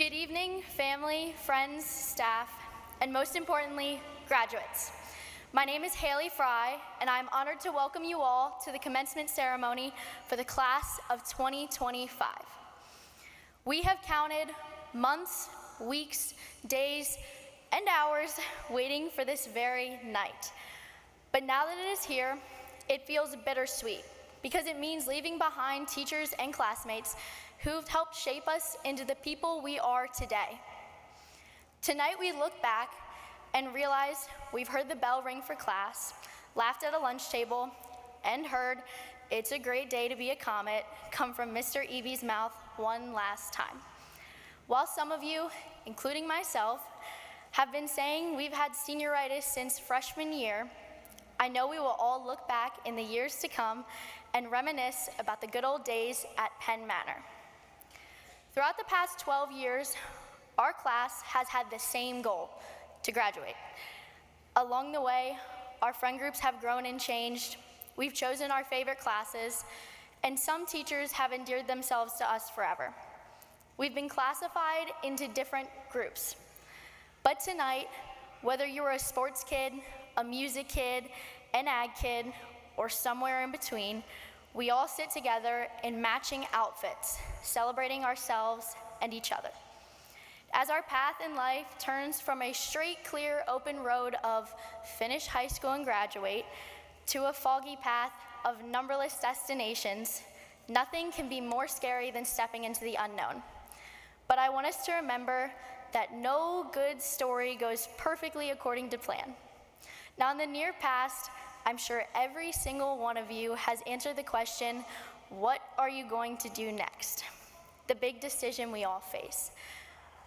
Good evening, family, friends, staff, and most importantly, graduates. My name is Frey, and I'm honored to welcome you all to the commencement ceremony for the class of 2025. We have counted months, weeks, days, and hours waiting for this very night. But now that it is here, it feels bittersweet because it means leaving behind teachers and classmates who've helped shape us into the people we are today. Tonight we look back and realize we've heard the bell ring for class, laughed at a lunch table, and heard "It's a great day to be a comet" come from Mr. Eby's mouth one last time. While some of you, including myself, have been saying we've had senioritis since freshman year, I know we will all look back in the years to come and reminisce about the good old days at Penn Manor. Throughout the past 12 years, our class has had the same goal: to graduate. Along the way, our friend groups have grown and changed, we've chosen our favorite classes, and some teachers have endeared themselves to us forever. We've been classified into different groups. But tonight, whether you were a sports kid, a music kid, an ag kid, or somewhere in between, we all sit together in matching outfits, celebrating ourselves and each other. As our path in life turns from a straight, clear, open road of finish high school and graduate to a foggy path of numberless destinations, nothing can be more scary than stepping into the unknown. But I want us to remember that no good story goes perfectly according to plan. Now, in the near past, I'm sure every single one of you has answered the question, what are you going to do next? The big decision we all face.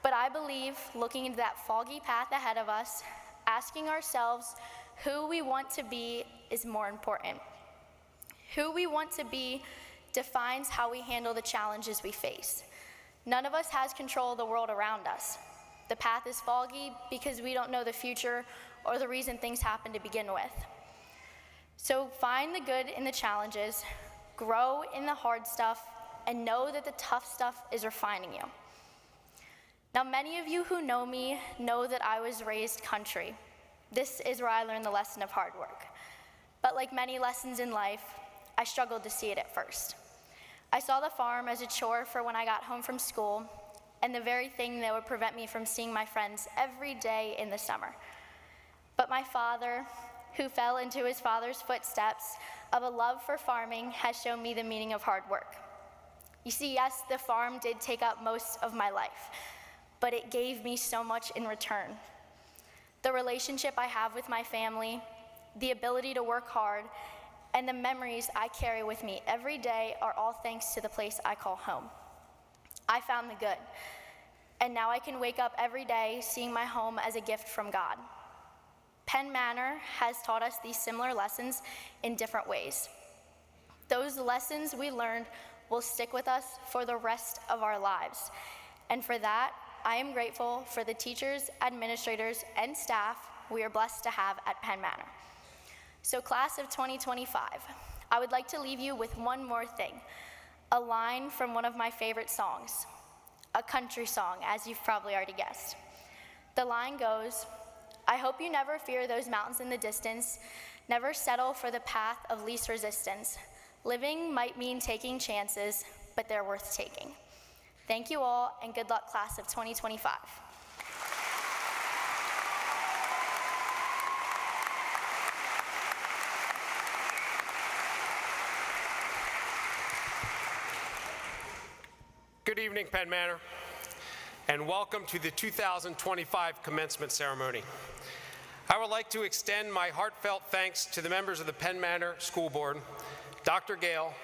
But I believe looking into that foggy path ahead of us, asking ourselves who we want to be is more important. Who we want to be defines how we handle the challenges we face. None of us has control of the world around us. The path is foggy because we don't know the future or the reason things happen to begin with. So find the good in the challenges, grow in the hard stuff, and know that the tough stuff is refining you. Now, many of you who know me know that I was raised country. This is where I learned the lesson of hard work. But like many lessons in life, I struggled to see it at first. I saw the farm as a chore for when I got home from school, and the very thing that would prevent me from seeing my friends every day in the summer. But my father, who fell into his father's footsteps of a love for farming, has shown me the meaning of hard work. You see, yes, the farm did take up most of my life, but it gave me so much in return. The relationship I have with my family, the ability to work hard, and the memories I carry with me every day are all thanks to the place I call home. I found the good, and now I can wake up every day seeing my home as a gift from God. Penn Manor has taught us these similar lessons in different ways. Those lessons we learned will stick with us for the rest of our lives. And for that, I am grateful for the teachers, administrators, and staff we are blessed to have at Penn Manor. So class of 2025, I would like to leave you with one more thing, a line from one of my favorite songs, a country song, as you've probably already guessed. The line goes, "I hope you never fear those mountains in the distance, never settle for the path of least resistance. Living might mean taking chances, but they're worth taking." Thank you all, and good luck, class of 2025. Good evening, Penn Manor, and welcome to the 2025 Commencement Ceremony. I would like to extend my heartfelt thanks to the members of the Penn Manor School Board, Dr. Gale,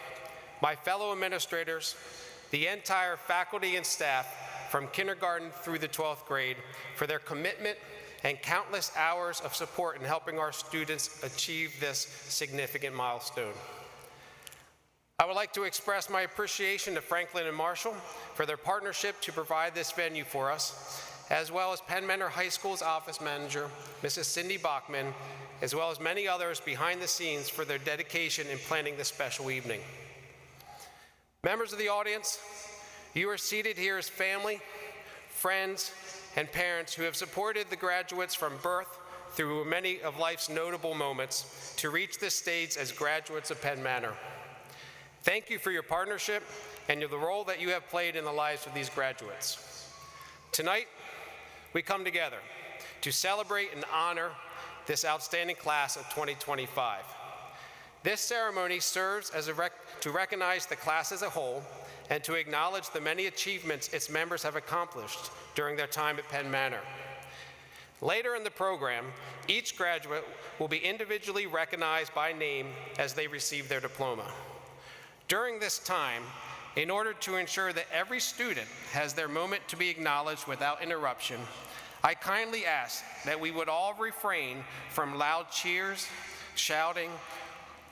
my fellow administrators, the entire faculty and staff from kindergarten through the 12th grade for their commitment and countless hours of support in helping our students achieve this significant milestone. I would like to express my appreciation to Franklin and Marshall for their partnership to provide this venue for us, as well as Penn Manor High School's office manager, Mrs. Cindy Bachman, as well as many others behind the scenes for their dedication in planning this special evening. Members of the audience, you are seated here as family, friends, and parents who have supported the graduates from birth through many of life's notable moments to reach this stage as graduates of Penn Manor. Thank you for your partnership and the role that you have played in the lives of these graduates. Tonight, we come together to celebrate and honor this outstanding class of 2025. This ceremony serves as to recognize the class as a whole and to acknowledge the many achievements its members have accomplished during their time at Penn Manor. Later in the program, each graduate will be individually recognized by name as they receive their diploma. During this time, in order to ensure that every student has their moment to be acknowledged without interruption, I kindly ask that we would all refrain from loud cheers, shouting,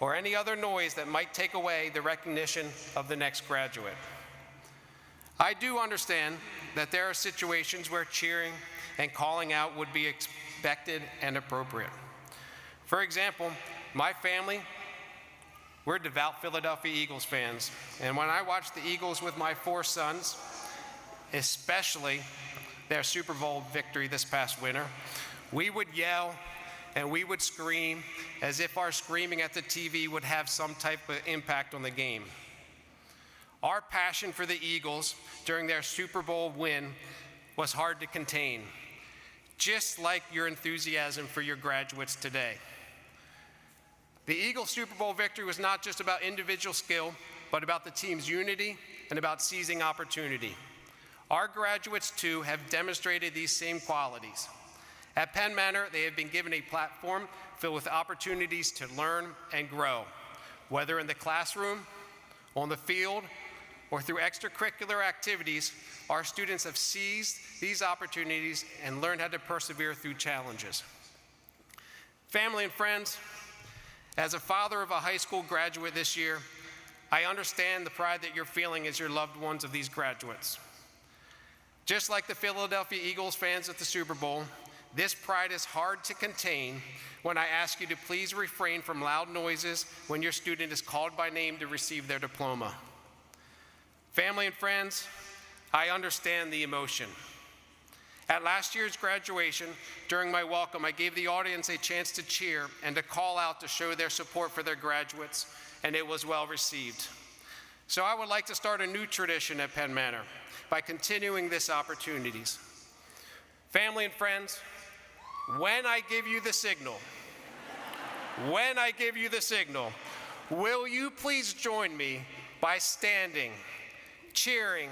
or any other noise that might take away the recognition of the next graduate. I do understand that there are situations where cheering and calling out would be expected and appropriate. For example, my family, we're devout Philadelphia Eagles fans, and when I watch the Eagles with my 4 sons, especially their Super Bowl victory this past winter, we would yell and we would scream as if our screaming at the TV would have some type of impact on the game. Our passion for the Eagles during their Super Bowl win was hard to contain, just like your enthusiasm for your graduates today. The Eagles' Super Bowl victory was not just about individual skill, but about the team's unity and about seizing opportunity. Our graduates, too, have demonstrated these same qualities. At Penn Manor, they have been given a platform filled with opportunities to learn and grow, whether in the classroom, on the field, or through extracurricular activities. Our students have seized these opportunities and learned how to persevere through challenges. Family and friends, as a father of a high school graduate this year, I understand the pride that you're feeling as your loved ones of these graduates. Just like the Philadelphia Eagles fans at the Super Bowl, this pride is hard to contain when I ask you to please refrain from loud noises when your student is called by name to receive their diploma. Family and friends, I understand the emotion. At last year's graduation, during my welcome, I gave the audience a chance to cheer and to call out to show their support for their graduates, and it was well received. So I would like to start a new tradition at Penn Manor by continuing these opportunities. Family and friends, when I give you the signal, will you please join me by standing, cheering,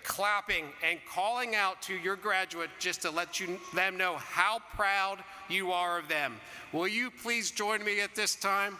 clapping, and calling out to your graduate just to let them know how proud you are of them. Will you please join me at this time?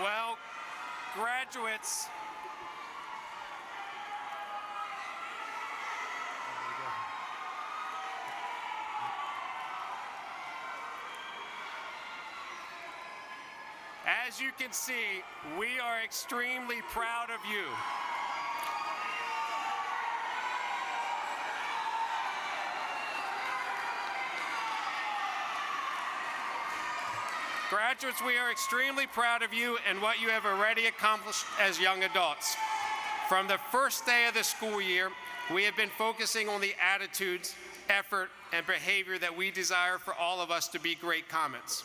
Well, graduates, as you can see, we are extremely proud of you. Graduates, we are extremely proud of you and what you have already accomplished as young adults. From the first day of the school year, we have been focusing on the attitudes, effort, and behavior that we desire for all of us to be great Comets.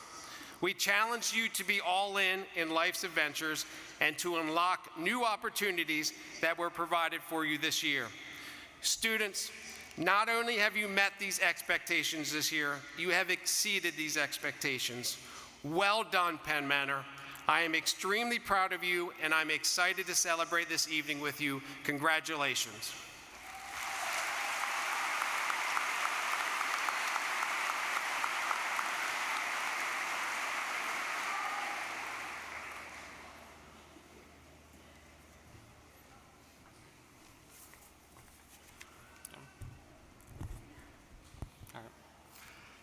We challenge you to be all in life's adventures and to unlock new opportunities that were provided for you this year. Students, not only have you met these expectations this year, you have exceeded these expectations. Well done, Penn Manor. I am extremely proud of you, and I'm excited to celebrate this evening with you. Congratulations.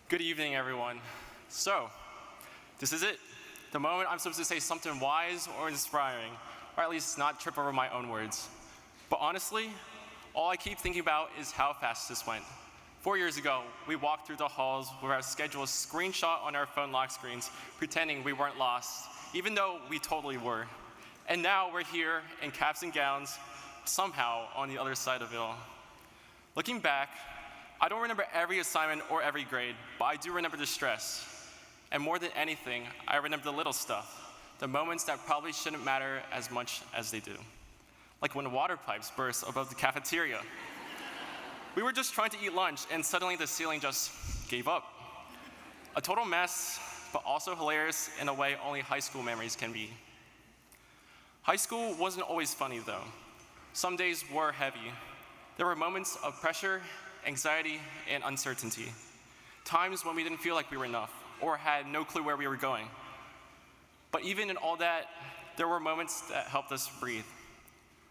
Good evening, everyone. So, this is it. The moment I'm supposed to say something wise or inspiring, or at least not trip over my own words. But honestly, all I keep thinking about is how fast this went. 4 years ago, we walked through the halls with our schedule screenshot on our phone lock screens, pretending we weren't lost, even though we totally were. And now we're here in caps and gowns, somehow on the other side of it all. Looking back, I don't remember every assignment or every grade, but I do remember the stress. And more than anything, I remember the little stuff, the moments that probably shouldn't matter as much as they do. Like when water pipes burst above the cafeteria. We were just trying to eat lunch, and suddenly the ceiling just gave up. A total mess, but also hilarious in a way only high school memories can be. High school wasn't always funny, though. Some days were heavy. There were moments of pressure, anxiety, and uncertainty. Times when we didn't feel like we were enough, or had no clue where we were going. But even in all that, there were moments that helped us breathe.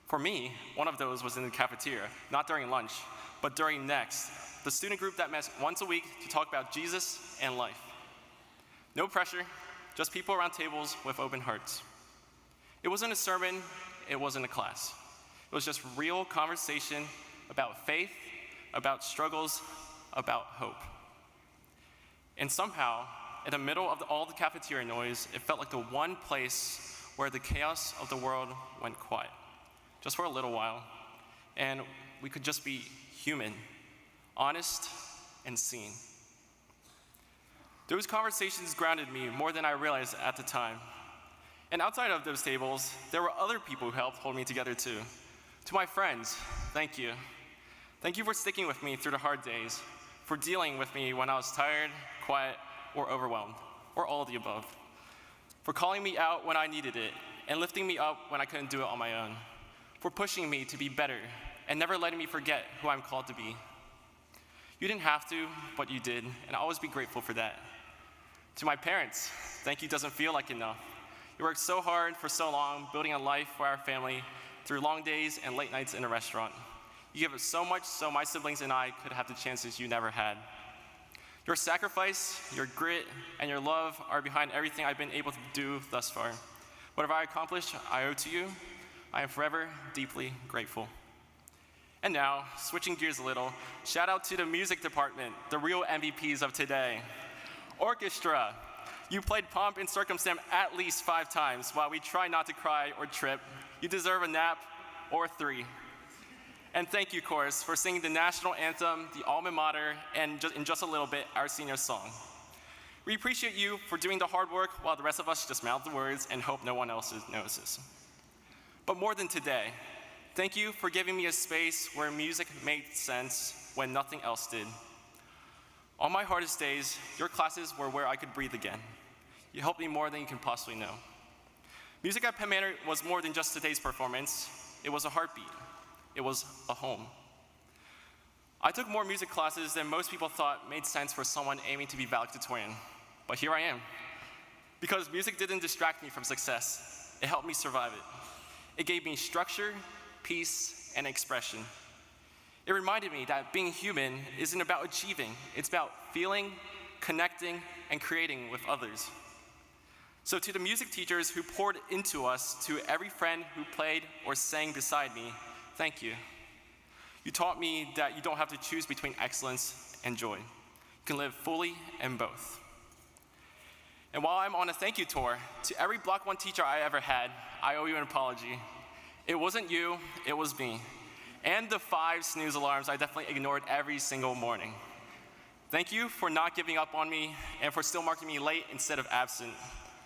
For me, one of those was in the cafeteria, not during lunch, but during Next, the student group that met once a week to talk about Jesus and life. No pressure, just people around tables with open hearts. It wasn't a sermon, it wasn't a class. It was just real conversation about faith, about struggles, about hope. And somehow, in the middle of all the cafeteria noise, it felt like the one place where the chaos of the world went quiet, just for a little while, and we could just be human, honest, and seen. Those conversations grounded me more than I realized at the time. And outside of those tables, there were other people who helped hold me together too. To my friends, thank you. Thank you for sticking with me through the hard days, for dealing with me when I was tired, quiet, or overwhelmed, or all of the above. For calling me out when I needed it, and lifting me up when I couldn't do it on my own. For pushing me to be better, and never letting me forget who I'm called to be. You didn't have to, but you did, and I'll always be grateful for that. To my parents, thank you doesn't feel like enough. You worked so hard for so long, building a life for our family through long days and late nights in a restaurant. You gave us so much so my siblings and I could have the chances you never had. Your sacrifice, your grit, and your love are behind everything I've been able to do thus far. Whatever I accomplished, I owe to you. I am forever deeply grateful. And now, switching gears a little, shout out to the music department, the real MVPs of today. Orchestra, you played Pomp and Circumstance at least 5 times while we try not to cry or trip. You deserve a nap or 3. And thank you, chorus, for singing the national anthem, the Alma Mater, and in just a little bit, our senior song. We appreciate you for doing the hard work while the rest of us just mouth the words and hope no one else notices. But more than today, thank you for giving me a space where music made sense when nothing else did. On my hardest days, your classes were where I could breathe again. You helped me more than you can possibly know. Music at Penn Manor was more than just today's performance. It was a heartbeat. It was a home. I took more music classes than most people thought made sense for someone aiming to be valedictorian. But here I am. Because music didn't distract me from success. It helped me survive it. It gave me structure, peace, and expression. It reminded me that being human isn't about achieving. It's about feeling, connecting, and creating with others. So to the music teachers who poured into us, to every friend who played or sang beside me, thank you. You taught me that you don't have to choose between excellence and joy. You can live fully in both. And while I'm on a thank you tour, to every Block 1 teacher I ever had, I owe you an apology. It wasn't you, it was me. And the 5 snooze alarms I definitely ignored every single morning. Thank you for not giving up on me and for still marking me late instead of absent.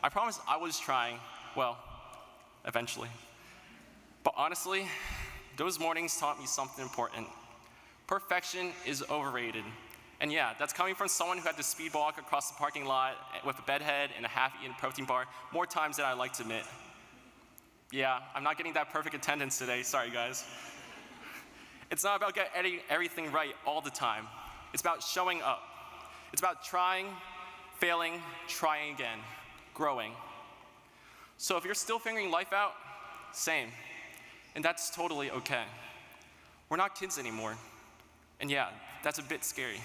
I promise I was trying, well, eventually. But honestly, those mornings taught me something important. Perfection is overrated. And yeah, that's coming from someone who had to speed walk across the parking lot with a bedhead and a half-eaten protein bar more times than I like to admit. Yeah, I'm not getting that perfect attendance today, sorry guys. It's not about getting everything right all the time. It's about showing up. It's about trying, failing, trying again, growing. So if you're still figuring life out, same. And that's totally okay. We're not kids anymore. And yeah, that's a bit scary.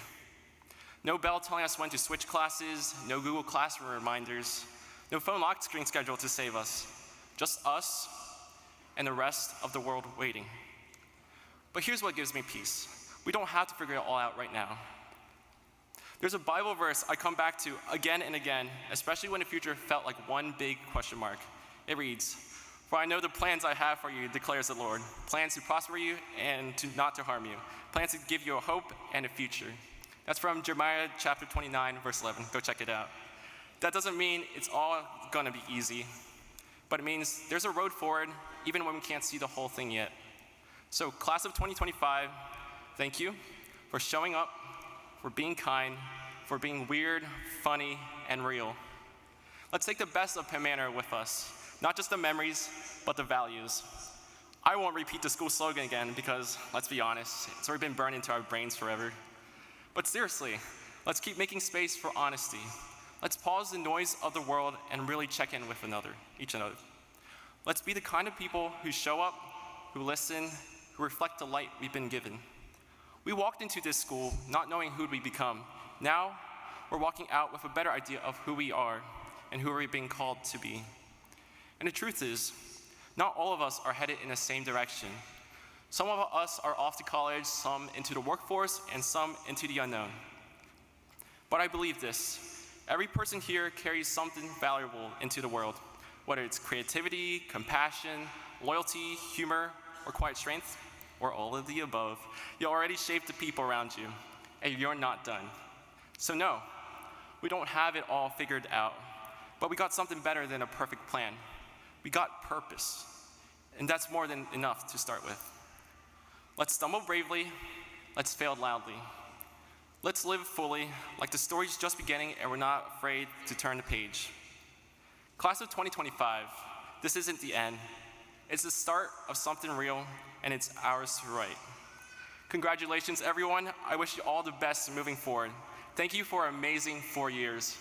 No bell telling us when to switch classes, no Google Classroom reminders, no phone lock screen schedule to save us. Just us and the rest of the world waiting. But here's what gives me peace. We don't have to figure it all out right now. There's a Bible verse I come back to again and again, especially when the future felt like one big question mark. It reads, "For I know the plans I have for you, declares the Lord, plans to prosper you and not to harm you, plans to give you a hope and a future." That's from Jeremiah chapter 29, verse 11. Go check it out. That doesn't mean it's all gonna be easy, but it means there's a road forward even when we can't see the whole thing yet. So class of 2025, thank you for showing up, for being kind, for being weird, funny, and real. Let's take the best of Penn Manor with us, not just the memories, but the values. I won't repeat the school slogan again because, let's be honest, it's already been burned into our brains forever. But seriously, let's keep making space for honesty. Let's pause the noise of the world and really check in with each other. Let's be the kind of people who show up, who listen, who reflect the light we've been given. We walked into this school not knowing who we become. Now, we're walking out with a better idea of who we are and who we're being called to be. And the truth is, not all of us are headed in the same direction. Some of us are off to college, some into the workforce, and some into the unknown. But I believe this: every person here carries something valuable into the world, whether it's creativity, compassion, loyalty, humor, or quiet strength, or all of the above. You already shaped the people around you, and you're not done. So no, we don't have it all figured out, but we got something better than a perfect plan. We got purpose, and that's more than enough to start with. Let's stumble bravely, let's fail loudly. Let's live fully, like the story's just beginning and we're not afraid to turn the page. Class of 2025, this isn't the end. It's the start of something real, and it's ours to write. Congratulations, everyone. I wish you all the best moving forward. Thank you for an amazing 4 years.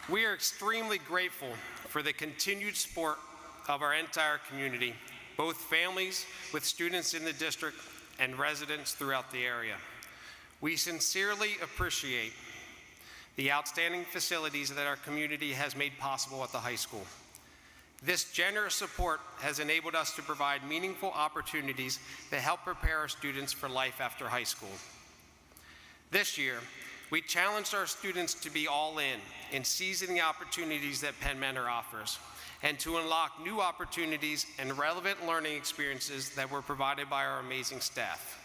We are extremely grateful for the continued support of our entire community, both families with students in the district and residents throughout the area. We sincerely appreciate the outstanding facilities that our community has made possible at the high school. This generous support has enabled us to provide meaningful opportunities that help prepare our students for life after high school. This year, we challenged our students to be all in seizing the opportunities that Penn Manor offers, and to unlock new opportunities and relevant learning experiences that were provided by our amazing staff.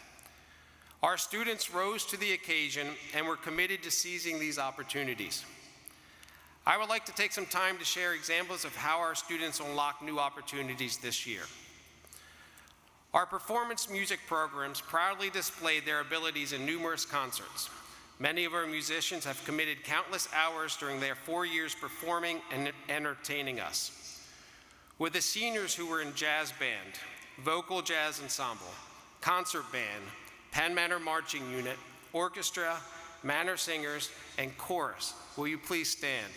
Our students rose to the occasion and were committed to seizing these opportunities. I would like to take some time to share examples of how our students unlock new opportunities this year. Our performance music programs proudly displayed their abilities in numerous concerts. Many of our musicians have committed countless hours during their 4 years performing and entertaining us. With the seniors who were in jazz band, vocal jazz ensemble, concert band, Penn Manor marching unit, orchestra, Manor singers, and chorus, will you please stand?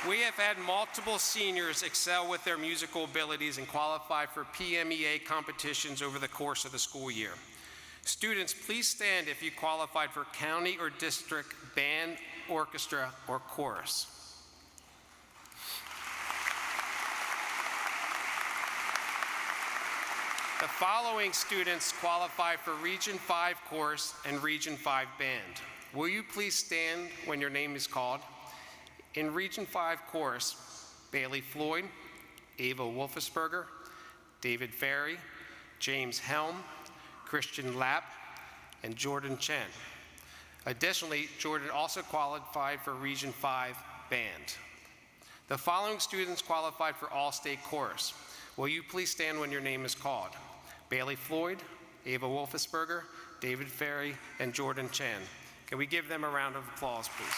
We have had multiple seniors excel with their musical abilities and qualify for PMEA competitions over the course of the school year. Students, please stand if you qualified for county or district band, orchestra, or chorus. The following students qualify for Region 5 chorus and Region 5 band. Will you please stand when your name is called? In Region 5 chorus, Bailey Floyd, Ava Wolfesberger, David Ferry, James Helm, Christian Lapp, and Jordan Chen. Additionally, Jordan also qualified for Region 5 band. The following students qualified for All-State chorus. Will you please stand when your name is called? Bailey Floyd, Ava Wolfesberger, David Ferry, and Jordan Chen. Can we give them a round of applause, please?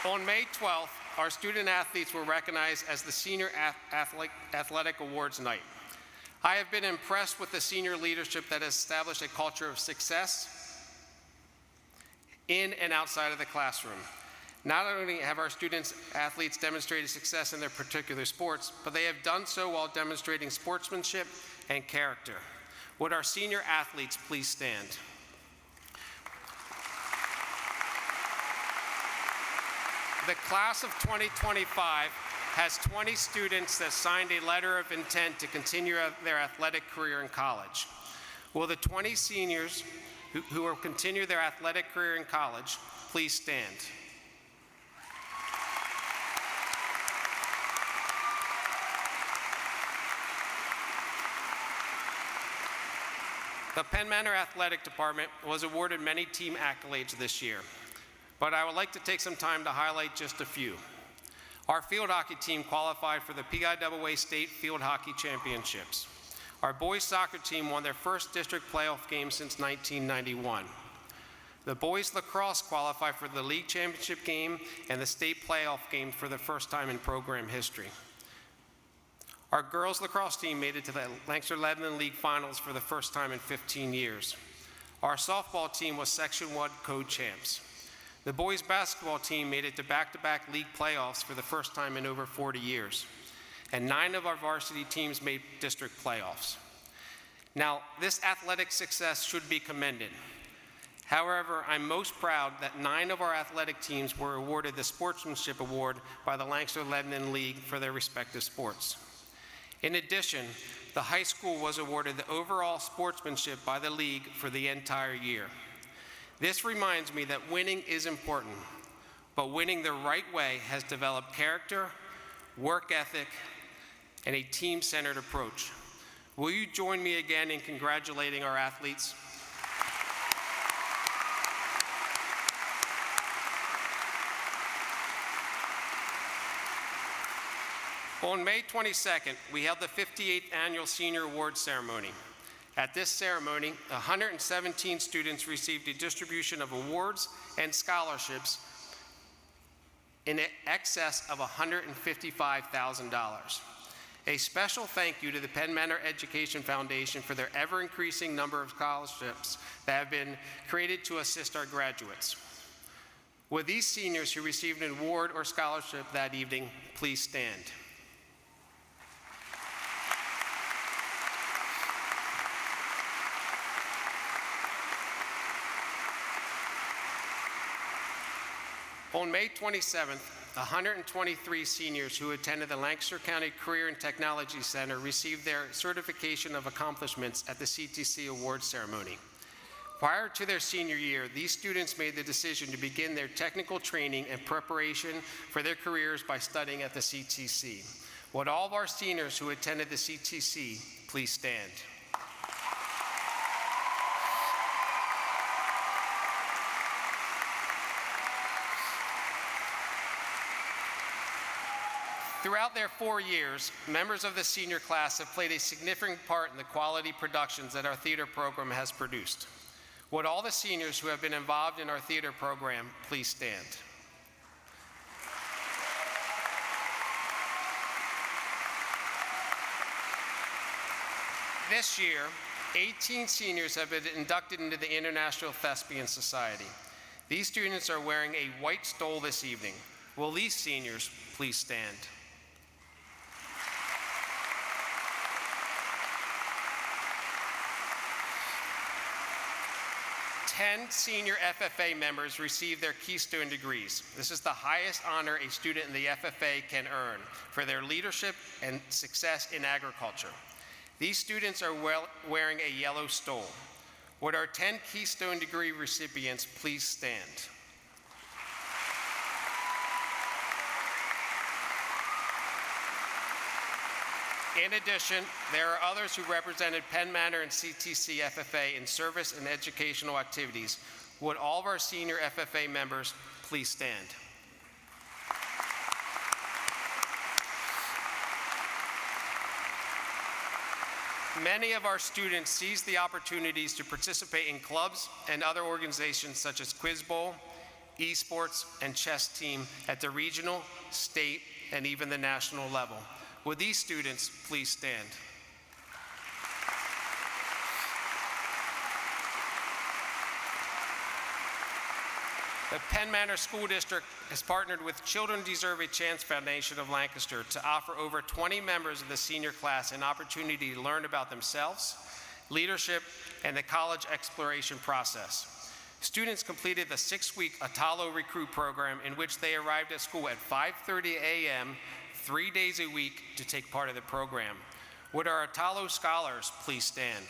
On May 12th, our student athletes were recognized as the Senior Athletic Awards Night. I have been impressed with the senior leadership that has established a culture of success in and outside of the classroom. Not only have our athletes demonstrated success in their particular sports, but they have done so while demonstrating sportsmanship and character. Would our senior athletes please stand? The class of 2025 has 20 students that signed a letter of intent to continue their athletic career in college. Will the 20 seniors who will continue their athletic career in college please stand? The Penn Manor Athletic Department was awarded many team accolades this year, but I would like to take some time to highlight just a few. Our field hockey team qualified for the PIAA State Field Hockey Championships. Our boys soccer team won their first district playoff game since 1991. The boys lacrosse qualified for the league championship game and the state playoff game for the first time in program history. Our girls lacrosse team made it to the Lancaster-Lebanon League Finals for the first time in 15 years. Our softball team was Section 1 co-champs. The boys basketball team made it to back-to-back league playoffs for the first time in over 40 years. And 9 of our varsity teams made district playoffs. Now, this athletic success should be commended. However, I'm most proud that 9 of our athletic teams were awarded the Sportsmanship Award by the Lancaster-Lebanon League for their respective sports. In addition, the high school was awarded the overall sportsmanship by the league for the entire year. This reminds me that winning is important, but winning the right way has developed character, work ethic, and a team-centered approach. Will you join me again in congratulating our athletes? On May 22nd, we held the 58th Annual Senior Awards Ceremony. At this ceremony, 117 students received a distribution of awards and scholarships in excess of $155,000. A special thank you to the Penn Manor Education Foundation for their ever-increasing number of scholarships that have been created to assist our graduates. Would these seniors who received an award or scholarship that evening please stand? On May 27th, 123 seniors who attended the Lancaster County Career and Technology Center received their certification of accomplishments at the CTC Awards Ceremony. Prior to their senior year, these students made the decision to begin their technical training and preparation for their careers by studying at the CTC. Would all of our seniors who attended the CTC please stand? Throughout their 4 years, members of the senior class have played a significant part in the quality productions that our theater program has produced. Would all the seniors who have been involved in our theater program please stand? This year, 18 seniors have been inducted into the International Thespian Society. These students are wearing a white stole this evening. Will these seniors please stand? Ten senior FFA members received their Keystone degrees. This is the highest honor a student in the FFA can earn for their leadership and success in agriculture. These students are wearing a yellow stole. Would our 10 Keystone degree recipients please stand? In addition, there are others who represented Penn Manor and CTC FFA in service and educational activities. Would all of our senior FFA members please stand? Many of our students seized the opportunities to participate in clubs and other organizations such as Quiz Bowl, esports, and chess team at the regional, state, and even the national level. Would these students please stand? The Penn Manor School District has partnered with Children Deserve a Chance Foundation of Lancaster to offer over 20 members of the senior class an opportunity to learn about themselves, leadership, and the college exploration process. Students completed the 6-week Atalo Recruit program in which they arrived at school at 5:30 a.m. 3 days a week to take part of the program. Would our Atalo scholars please stand?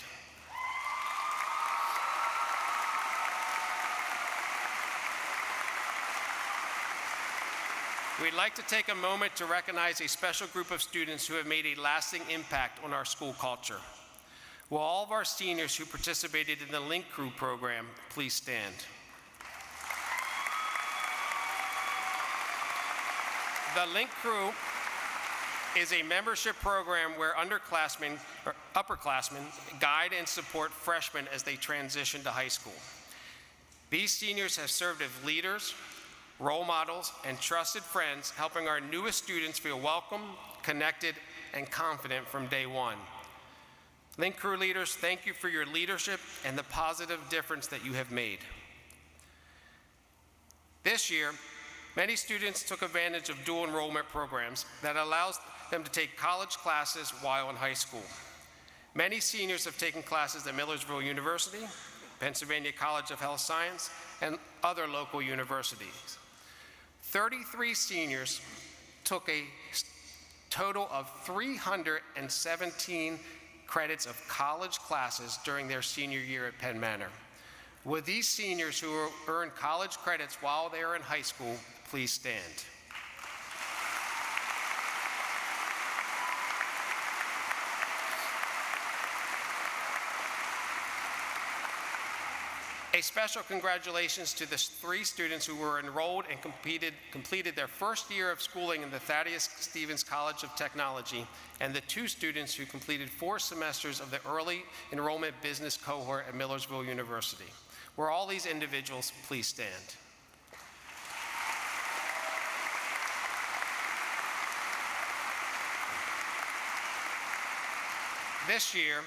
We'd like to take a moment to recognize a special group of students who have made a lasting impact on our school culture. Will all of our seniors who participated in the Link Crew program please stand? The Link Crew is a membership program where underclassmen or upperclassmen guide and support freshmen as they transition to high school. These seniors have served as leaders, role models, and trusted friends, helping our newest students feel welcome, connected, and confident from day one. Link Crew leaders, thank you for your leadership and the positive difference that you have made. This year, many students took advantage of dual enrollment programs that allows them to take college classes while in high school. Many seniors have taken classes at Millersville University, Pennsylvania College of Health Science, and other local universities. 33 seniors took a total of 317 credits of college classes during their senior year at Penn Manor. Would these seniors who earn college credits while they are in high school please stand? A special congratulations to the 3 students who were enrolled and completed their first year of schooling in the Thaddeus Stevens College of Technology, and the 2 students who completed 4 semesters of the early enrollment business cohort at Millersville University. Will all these individuals please stand? This year,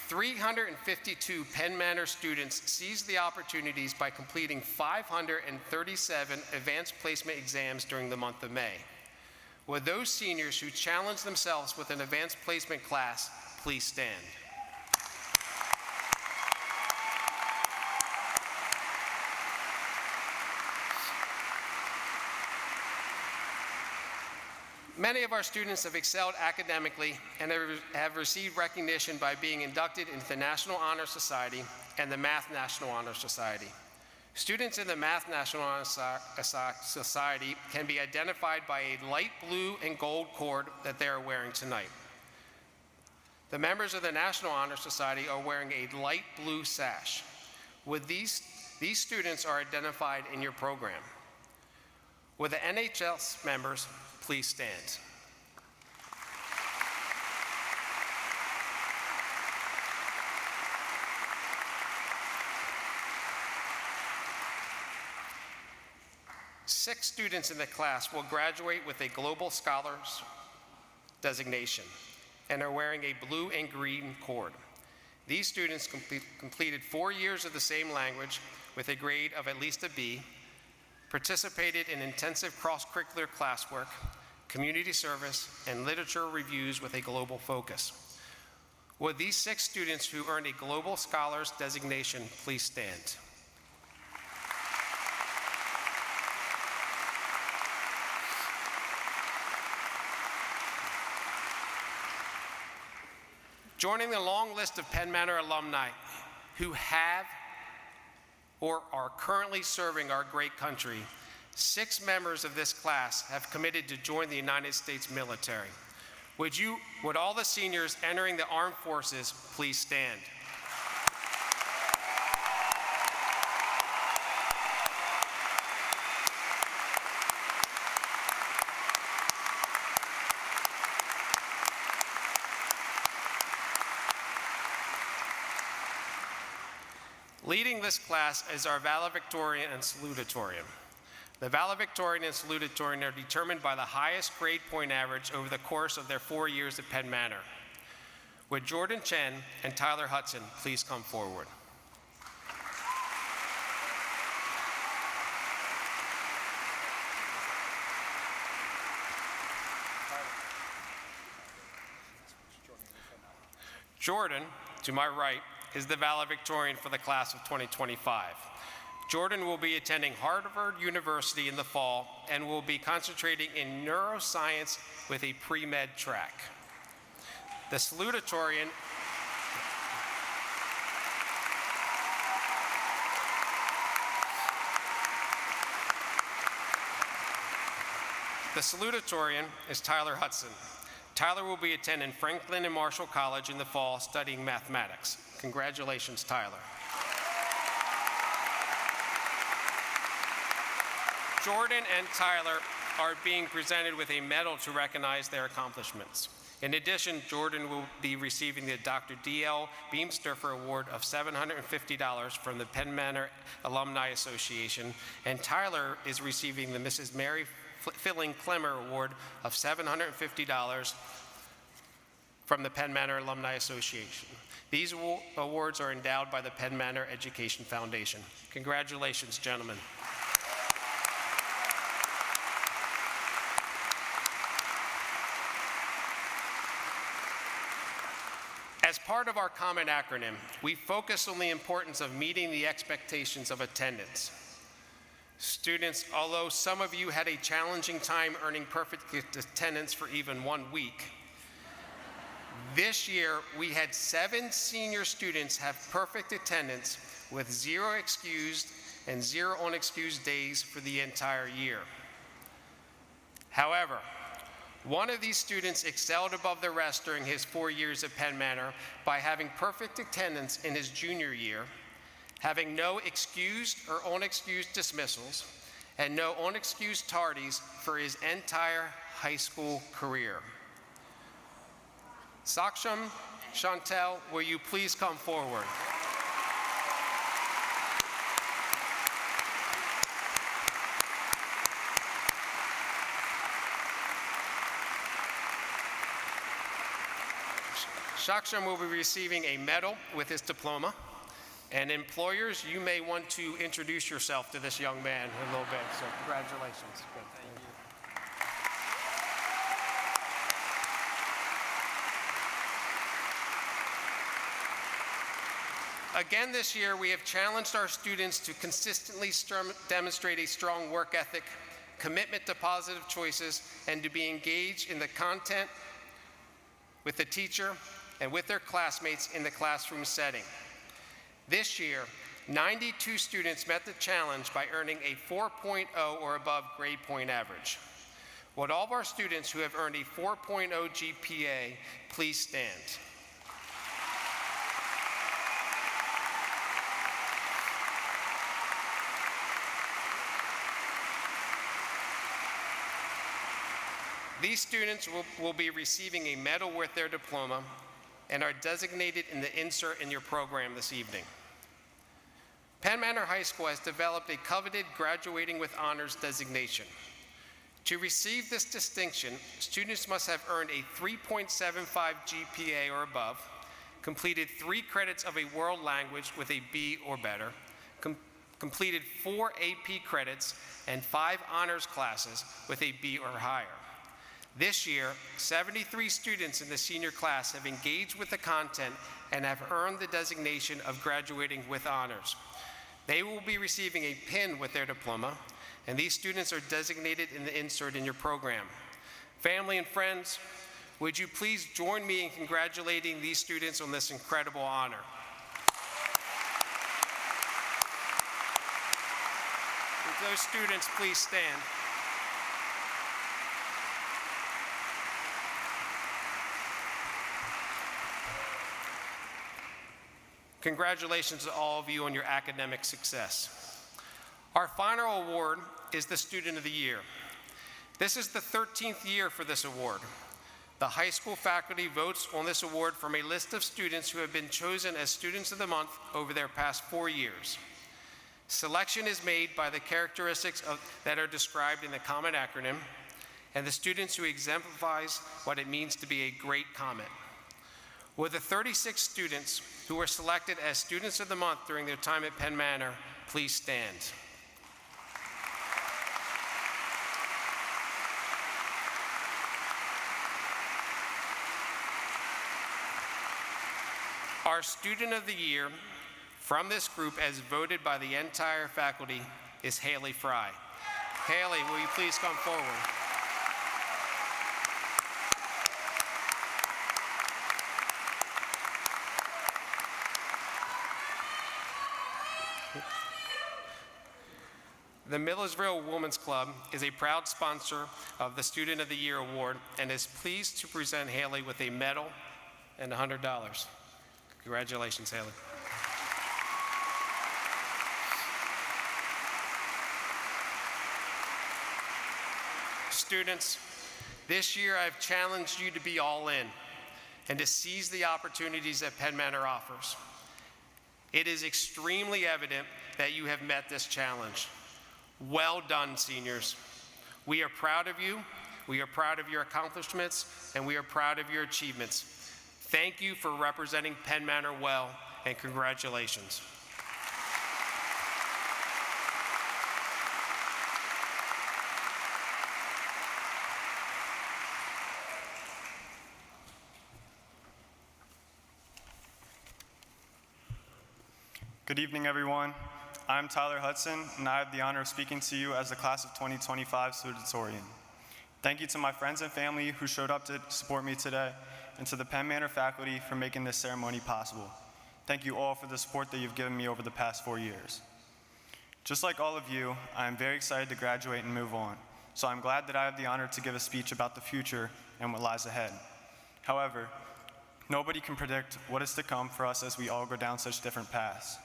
352 Penn Manor students seized the opportunities by completing 537 advanced placement exams during the month of May. Would those seniors who challenged themselves with an advanced placement class please stand? Many of our students have excelled academically and have received recognition by being inducted into the National Honor Society and the Math National Honor Society. Students in the Math National Honor Society can be identified by a light blue and gold cord that they are wearing tonight. The members of the National Honor Society are wearing a light blue sash. Would these students are identified in your program? Would the NHS members please stand? Six students in the class will graduate with a Global Scholars designation and are wearing a blue and green cord. These students completed 4 years of the same language with a grade of at least a B, participated in intensive cross-curricular classwork, community service, and literature reviews with a global focus. Would these 6 students who earned a Global Scholars designation please stand? Joining the long list of Penn Manor alumni who have or are currently serving our great country, 6 members of this class have committed to join the United States military. Would all the seniors entering the armed forces please stand? Leading this class is our Valedictorian and Salutatorian. The Valedictorian and Salutatorian are determined by the highest grade point average over the course of their 4 years at Penn Manor. Would Jordan Chen and Tyler Hudson please come forward? Jordan, to my right, is the valedictorian for the class of 2025. Jordan will be attending Harvard University in the fall and will be concentrating in neuroscience with a pre-med track. The salutatorian is Tyler Hudson. Tyler will be attending Franklin and Marshall College in the fall studying mathematics. Congratulations, Tyler. Jordan and Tyler are being presented with a medal to recognize their accomplishments. In addition, Jordan will be receiving the Dr. D.L. Beamsturfer Award of $750 from the Penn Manor Alumni Association, and Tyler is receiving the Mrs. Mary Filling Clemmer Award of $750 from the Penn Manor Alumni Association. These awards are endowed by the Penn Manor Education Foundation. Congratulations, gentlemen. As part of our common acronym, we focus on the importance of meeting the expectations of attendance. Students, although some of you had a challenging time earning perfect attendance for even 1 week, this year we had 7 senior students have perfect attendance with 0 excused and 0 unexcused days for the entire year. However, one of these students excelled above the rest during his 4 years at Penn Manor by having perfect attendance in his junior year, having no excused or unexcused dismissals, and no unexcused tardies for his entire high school career. Saksham Chantel, will you please come forward? Saksham will be receiving a medal with his diploma. And employers, you may want to introduce yourself to this young man in a little bit, so congratulations. Good. Thank you. Again this year, we have challenged our students to consistently demonstrate a strong work ethic, commitment to positive choices, and to be engaged in the content with the teacher and with their classmates in the classroom setting. This year, 92 students met the challenge by earning a 4.0 or above grade point average. Would all of our students who have earned a 4.0 GPA please stand? These students will be receiving a medal with their diploma and are designated in the insert in your program this evening. Penn Manor High School has developed a coveted graduating with honors designation. To receive this distinction, students must have earned a 3.75 GPA or above, completed 3 credits of a world language with a B or better, completed 4 AP credits and 5 honors classes with a B or higher. This year, 73 students in the senior class have engaged with the content and have earned the designation of graduating with honors. They will be receiving a pin with their diploma, and these students are designated in the insert in your program. Family and friends, would you please join me in congratulating these students on this incredible honor? Would those students please stand? Congratulations to all of you on your academic success. Our final award is the Student of the Year. This is the 13th year for this award. The high school faculty votes on this award from a list of students who have been chosen as Students of the Month over their past 4 years. Selection is made by the characteristics that are described in the COMET acronym and the students who exemplifies what it means to be a great COMET. Will the 36 students who were selected as Students of the Month during their time at Penn Manor please stand? Our Student of the Year from this group, as voted by the entire faculty, is Haley Frey. Haley, will you please come forward? The Millersville Women's Club is a proud sponsor of the Student of the Year Award and is pleased to present Haley with a medal and $100. Congratulations, Haley. Students, this year I've challenged you to be all in and to seize the opportunities that Penn Manor offers. It is extremely evident that you have met this challenge. Well done, seniors. We are proud of you, we are proud of your accomplishments, and we are proud of your achievements. Thank you for representing Penn Manor well, and congratulations. Good evening, everyone. I'm Tyler Hudson, and I have the honor of speaking to you as the class of 2025 Salutatorian. Thank you to my friends and family who showed up to support me today, and to the Penn Manor faculty for making this ceremony possible. Thank you all for the support that you've given me over the past 4 years. Just like all of you, I am very excited to graduate and move on, so I'm glad that I have the honor to give a speech about the future and what lies ahead. However, nobody can predict what is to come for us as we all go down such different paths.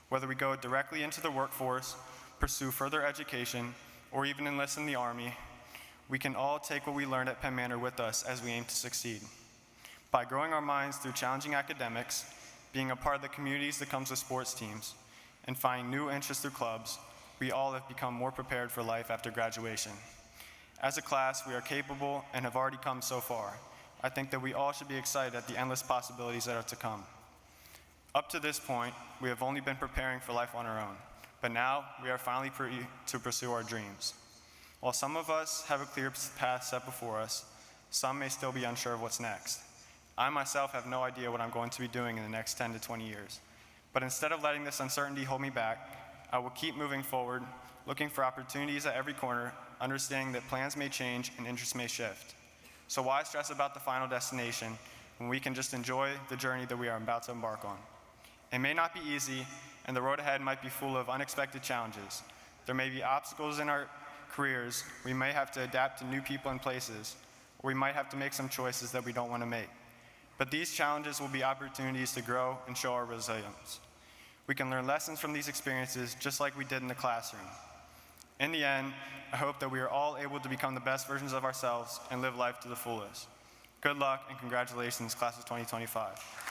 Whether we go directly into the workforce, pursue further education, or even enlist in the Army, we can all take what we learned at Penn Manor with us as we aim to succeed. By growing our minds through challenging academics, being a part of the communities that comes with sports teams, and finding new interests through clubs, we all have become more prepared for life after graduation. As a class, we are capable and have already come so far. I think that we all should be excited at the endless possibilities that are to come. Up to this point, we have only been preparing for life on our own, but now we are finally free to pursue our dreams. While some of us have a clear path set before us, some may still be unsure of what's next. I myself have no idea what I'm going to be doing in the next 10 to 20 years. But instead of letting this uncertainty hold me back, I will keep moving forward, looking for opportunities at every corner, understanding that plans may change and interests may shift. So why stress about the final destination when we can just enjoy the journey that we are about to embark on? It may not be easy, and the road ahead might be full of unexpected challenges. There may be obstacles in our careers. We may have to adapt to new people and places, or we might have to make some choices that we don't want to make. But these challenges will be opportunities to grow and show our resilience. We can learn lessons from these experiences just like we did in the classroom. In the end, I hope that we are all able to become the best versions of ourselves and live life to the fullest. Good luck and congratulations, class of 2025.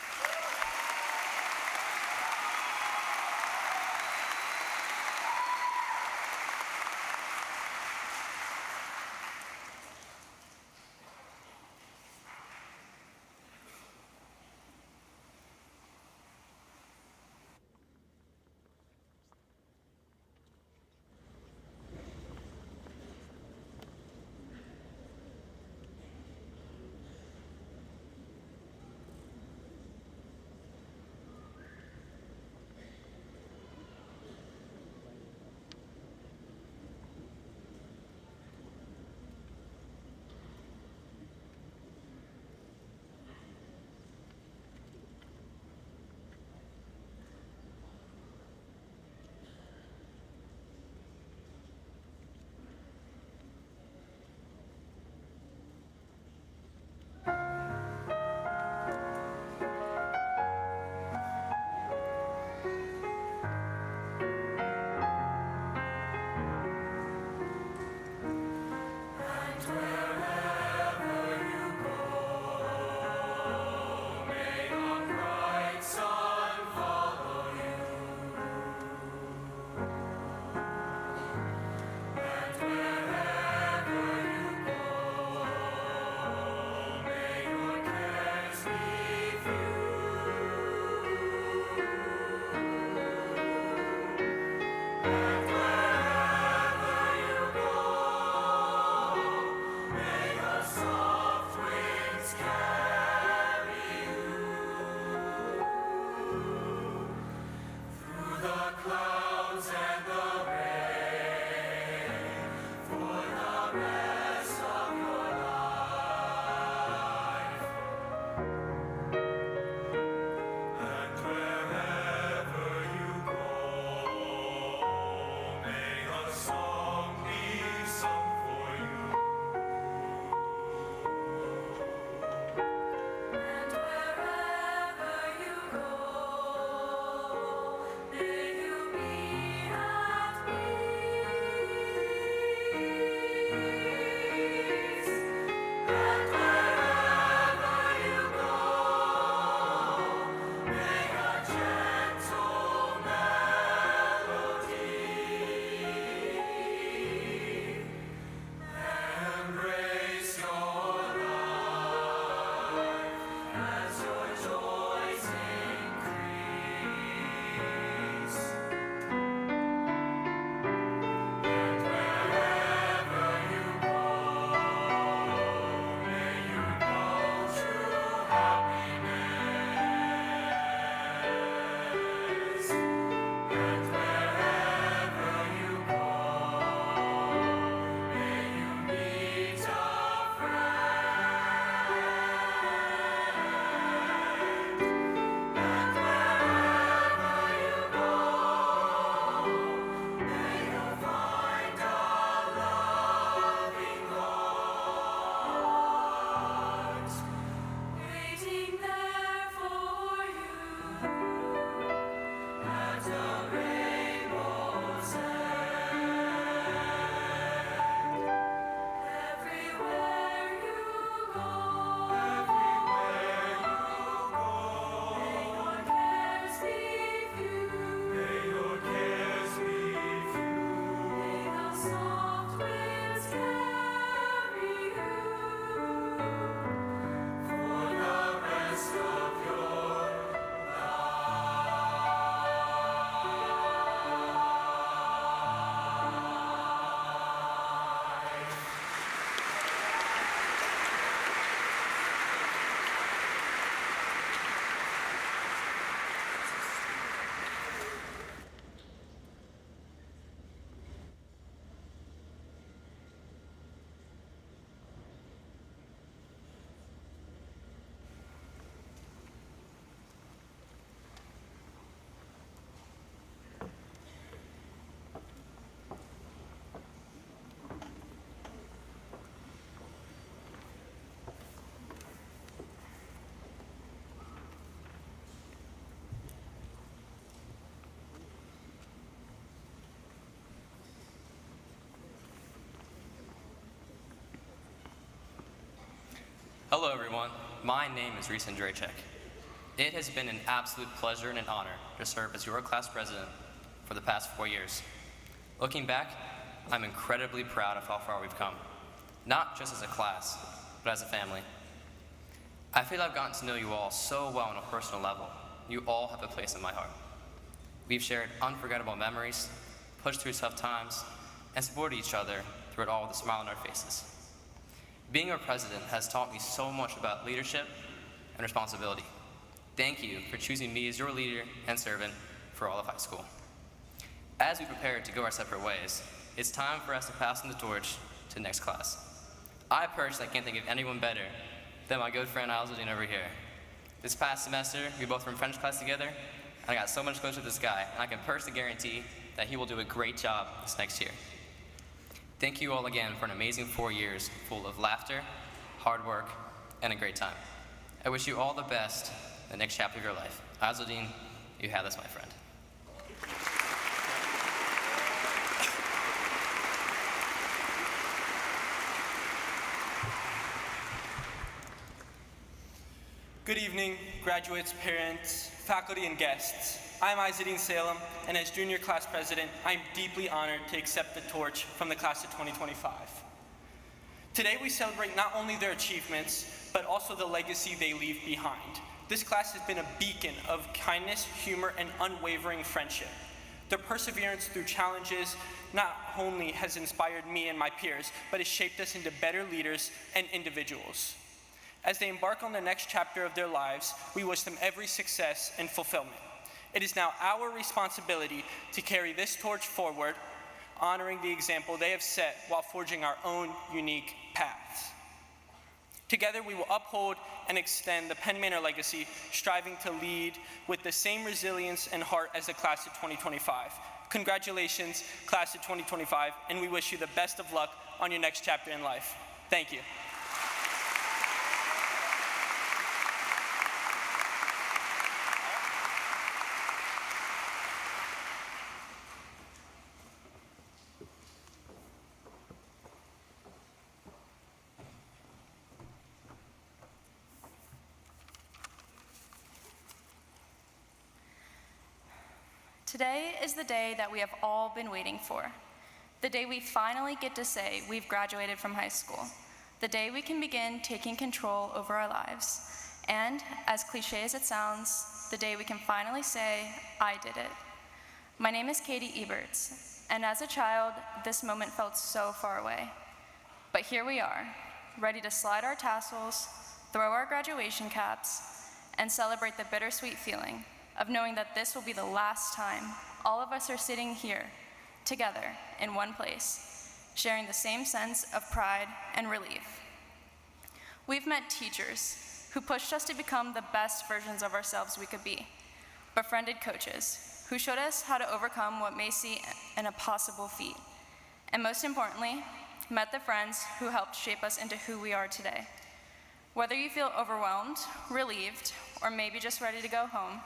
Hello everyone, my name is Reece Andreychek. It has been an absolute pleasure and an honor to serve as your class president for the past 4 years. Looking back, I'm incredibly proud of how far we've come, not just as a class, but as a family. I feel I've gotten to know you all so well on a personal level. You all have a place in my heart. We've shared unforgettable memories, pushed through tough times, and supported each other through it all with a smile on our faces. Being your president has taught me so much about leadership and responsibility. Thank you for choosing me as your leader and servant for all of high school. As we prepare to go our separate ways, it's time for us to pass on the torch to the next class. I personally can't think of anyone better than my good friend IzEldeen over here. This past semester, we both were in French class together, and I got so much closer to this guy, and I can personally guarantee that he will do a great job this next year. Thank you all again for an amazing 4 years full of laughter, hard work, and a great time. I wish you all the best in the next chapter of your life. IzEldeen, you have this, my friend. Good evening, graduates, parents, faculty, and guests. I'm IzEldeen Salem, and as junior class president, I'm deeply honored to accept the torch from the class of 2025. Today we celebrate not only their achievements, but also the legacy they leave behind. This class has been a beacon of kindness, humor, and unwavering friendship. Their perseverance through challenges not only has inspired me and my peers, but has shaped us into better leaders and individuals. As they embark on the next chapter of their lives, we wish them every success and fulfillment. It is now our responsibility to carry this torch forward, honoring the example they have set while forging our own unique paths. Together, we will uphold and extend the Penn Manor legacy, striving to lead with the same resilience and heart as the class of 2025. Congratulations, class of 2025, and we wish you the best of luck on your next chapter in life. Thank you. Today is the day that we have all been waiting for. The day we finally get to say we've graduated from high school. The day we can begin taking control over our lives. And, as cliche as it sounds, the day we can finally say, I did it. My name is Eberts, and as a child, this moment felt so far away. But here we are, ready to slide our tassels, throw our graduation caps, and celebrate the bittersweet feeling of knowing that this will be the last time all of us are sitting here together in one place, sharing the same sense of pride and relief. We've met teachers who pushed us to become the best versions of ourselves we could be, befriended coaches who showed us how to overcome what may seem an impossible feat, and most importantly, met the friends who helped shape us into who we are today. Whether you feel overwhelmed, relieved, or maybe just ready to go home,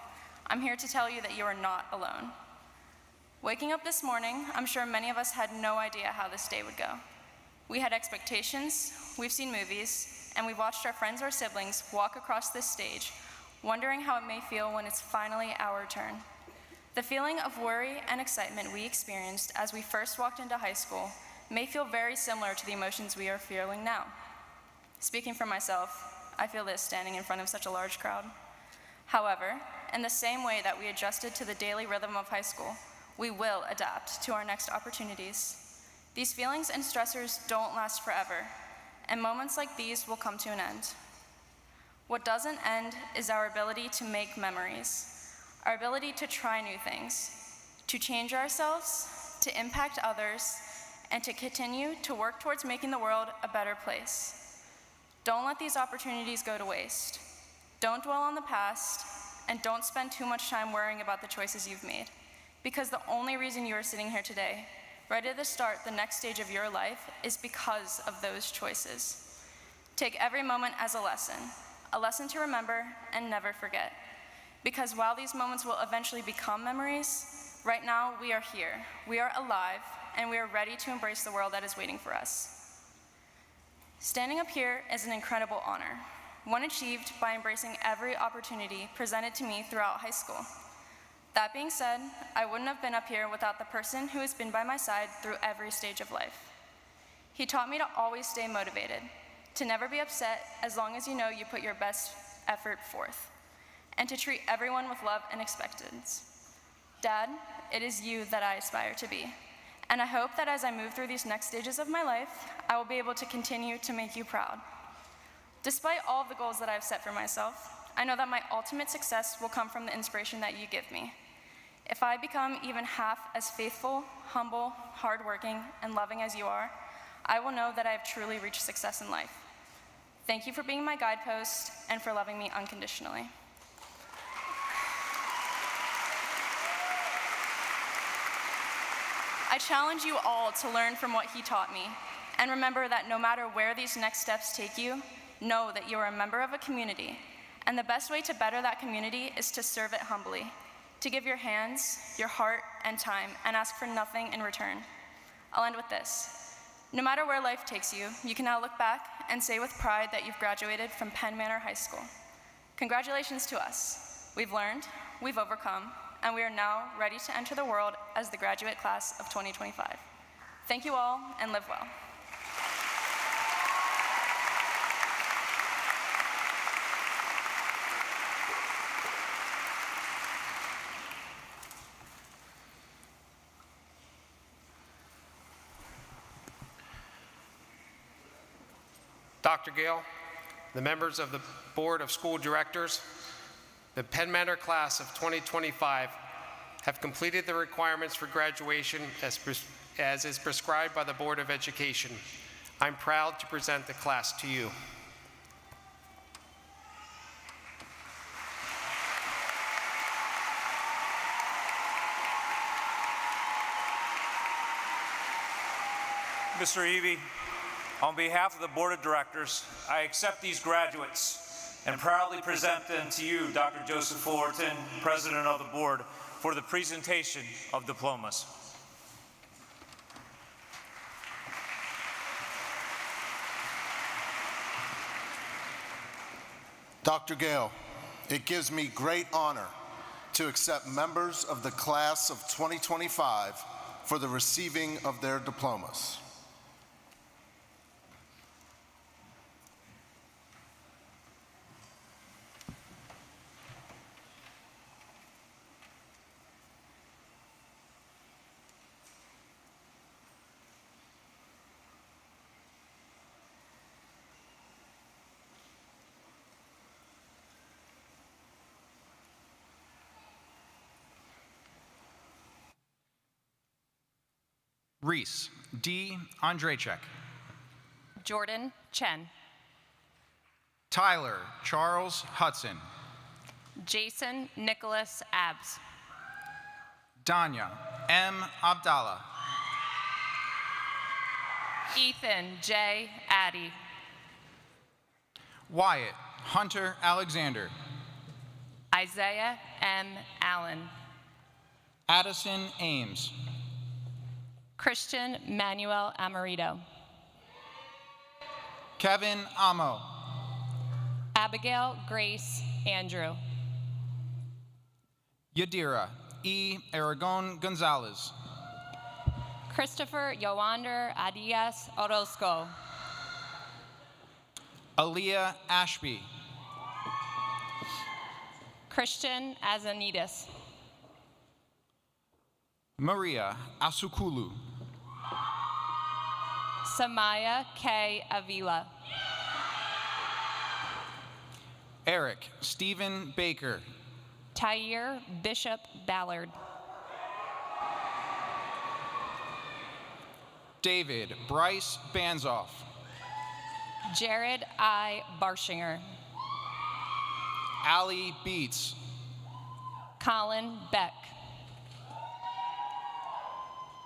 I'm here to tell you that you are not alone. Waking up this morning, I'm sure many of us had no idea how this day would go. We had expectations, we've seen movies, and we've watched our friends or siblings walk across this stage, wondering how it may feel when it's finally our turn. The feeling of worry and excitement we experienced as we first walked into high school may feel very similar to the emotions we are feeling now. Speaking for myself, I feel this standing in front of such a large crowd. However, in the same way that we adjusted to the daily rhythm of high school, we will adapt to our next opportunities. These feelings and stressors don't last forever, and moments like these will come to an end. What doesn't end is our ability to make memories, our ability to try new things, to change ourselves, to impact others, and to continue to work towards making the world a better place. Don't let these opportunities go to waste. Don't dwell on the past, and don't spend too much time worrying about the choices you've made, because the only reason you are sitting here today, ready to start the next stage of your life, is because of those choices. Take every moment as a lesson to remember and never forget. Because while these moments will eventually become memories, right now we are here, we are alive, and we are ready to embrace the world that is waiting for us. Standing up here is an incredible honor, one achieved by embracing every opportunity presented to me throughout high school. That being said, I wouldn't have been up here without the person who has been by my side through every stage of life. He taught me to always stay motivated, to never be upset as long as you know you put your best effort forth, and to treat everyone with love and expectance. Dad, it is you that I aspire to be, and I hope that as I move through these next stages of my life, I will be able to continue to make you proud. Despite all of the goals that I've set for myself, I know that my ultimate success will come from the inspiration that you give me. If I become even half as faithful, humble, hardworking, and loving as you are, I will know that I have truly reached success in life. Thank you for being my guidepost and for loving me unconditionally. I challenge you all to learn from what he taught me, and remember that no matter where these next steps take you, know that you are a member of a community, and the best way to better that community is to serve it humbly, to give your hands, your heart, and time, and ask for nothing in return. I'll end with this. No matter where life takes you, you can now look back and say with pride that you've graduated from Penn Manor High School. Congratulations to us. We've learned, we've overcome, and we are now ready to enter the world as the graduate class of 2025. Thank you all, and live well. Dr. Gale, the members of the Board of School Directors, the Penn Manor class of 2025 have completed the requirements for graduation as is prescribed by the Board of Education. I'm proud to present the class to you. Mr. Evie, on behalf of the Board of Directors, I accept these graduates and proudly present them to you, Dr. Joseph Fullerton, President of the Board, for the presentation of diplomas. Dr. Gale, it gives me great honor to accept members of the class of 2025 for the receiving of their diplomas. Reece, D. Andreychek. Jordan, Chen. Tyler, Charles Hudson. Jason, Nicholas, Abs. Danya, M. Abdallah. Ethan, J. Addy. Wyatt, Hunter Alexander. Isaiah, M. Allen. Addison Ames. Christian Manuel Amarito. Kevin Amo. Abigail Grace Andrew. Yadira E. Aragon Gonzalez. Christopher Yoander Adias Orozco. Aaliyah Ashby. Christian Azanides. Maria Asukulu. Samaya K. Avila. Eric Stephen Baker. Tyre Bishop Ballard. David Bryce Banzoff. Jared I. Barshinger. Allie Beats. Colin Beck.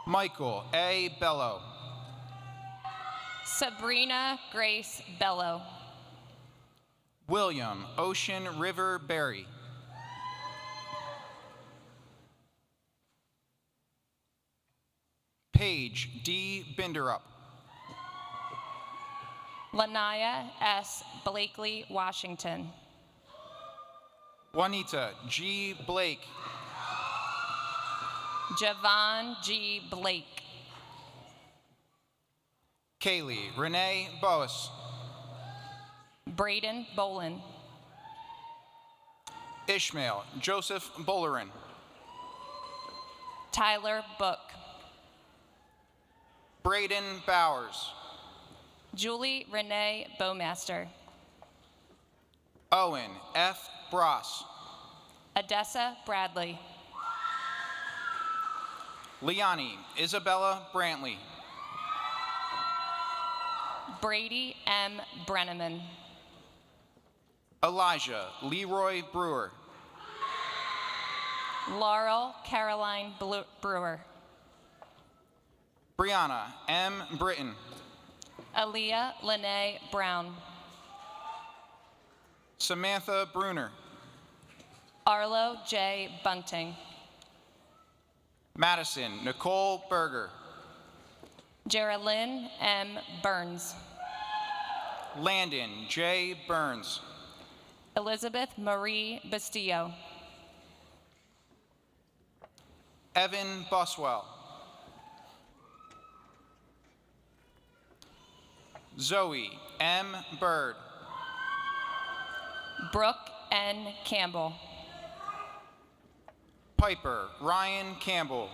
Michael A. Bello. Sabrina Grace Bello. William Ocean River Berry. Paige D. Binderup. Lanaya S. Blakely Washington. Juanita G. Blake. Javon G. Blake. Kaylee Renee Boas. Braden Bolin. Ishmael Joseph Bowlerin. Tyler Book. Braden Bowers. Julie Renee Bowmaster. Owen F. Bross. Odessa Bradley. Liani Isabella Brantley. Brady M. Brenneman. Elijah Leroy Brewer. Laurel Caroline Brewer. Brianna M. Britton. Aaliyah Lene Brown. Samantha Bruner. Arlo J. Bunting. Madison Nicole Berger. Geraldine M. Burns. Landon J. Burns. Elizabeth Marie Bastillo. Evan Buswell. Zoe M. Bird. Brooke N. Campbell. Piper Ryan Campbell.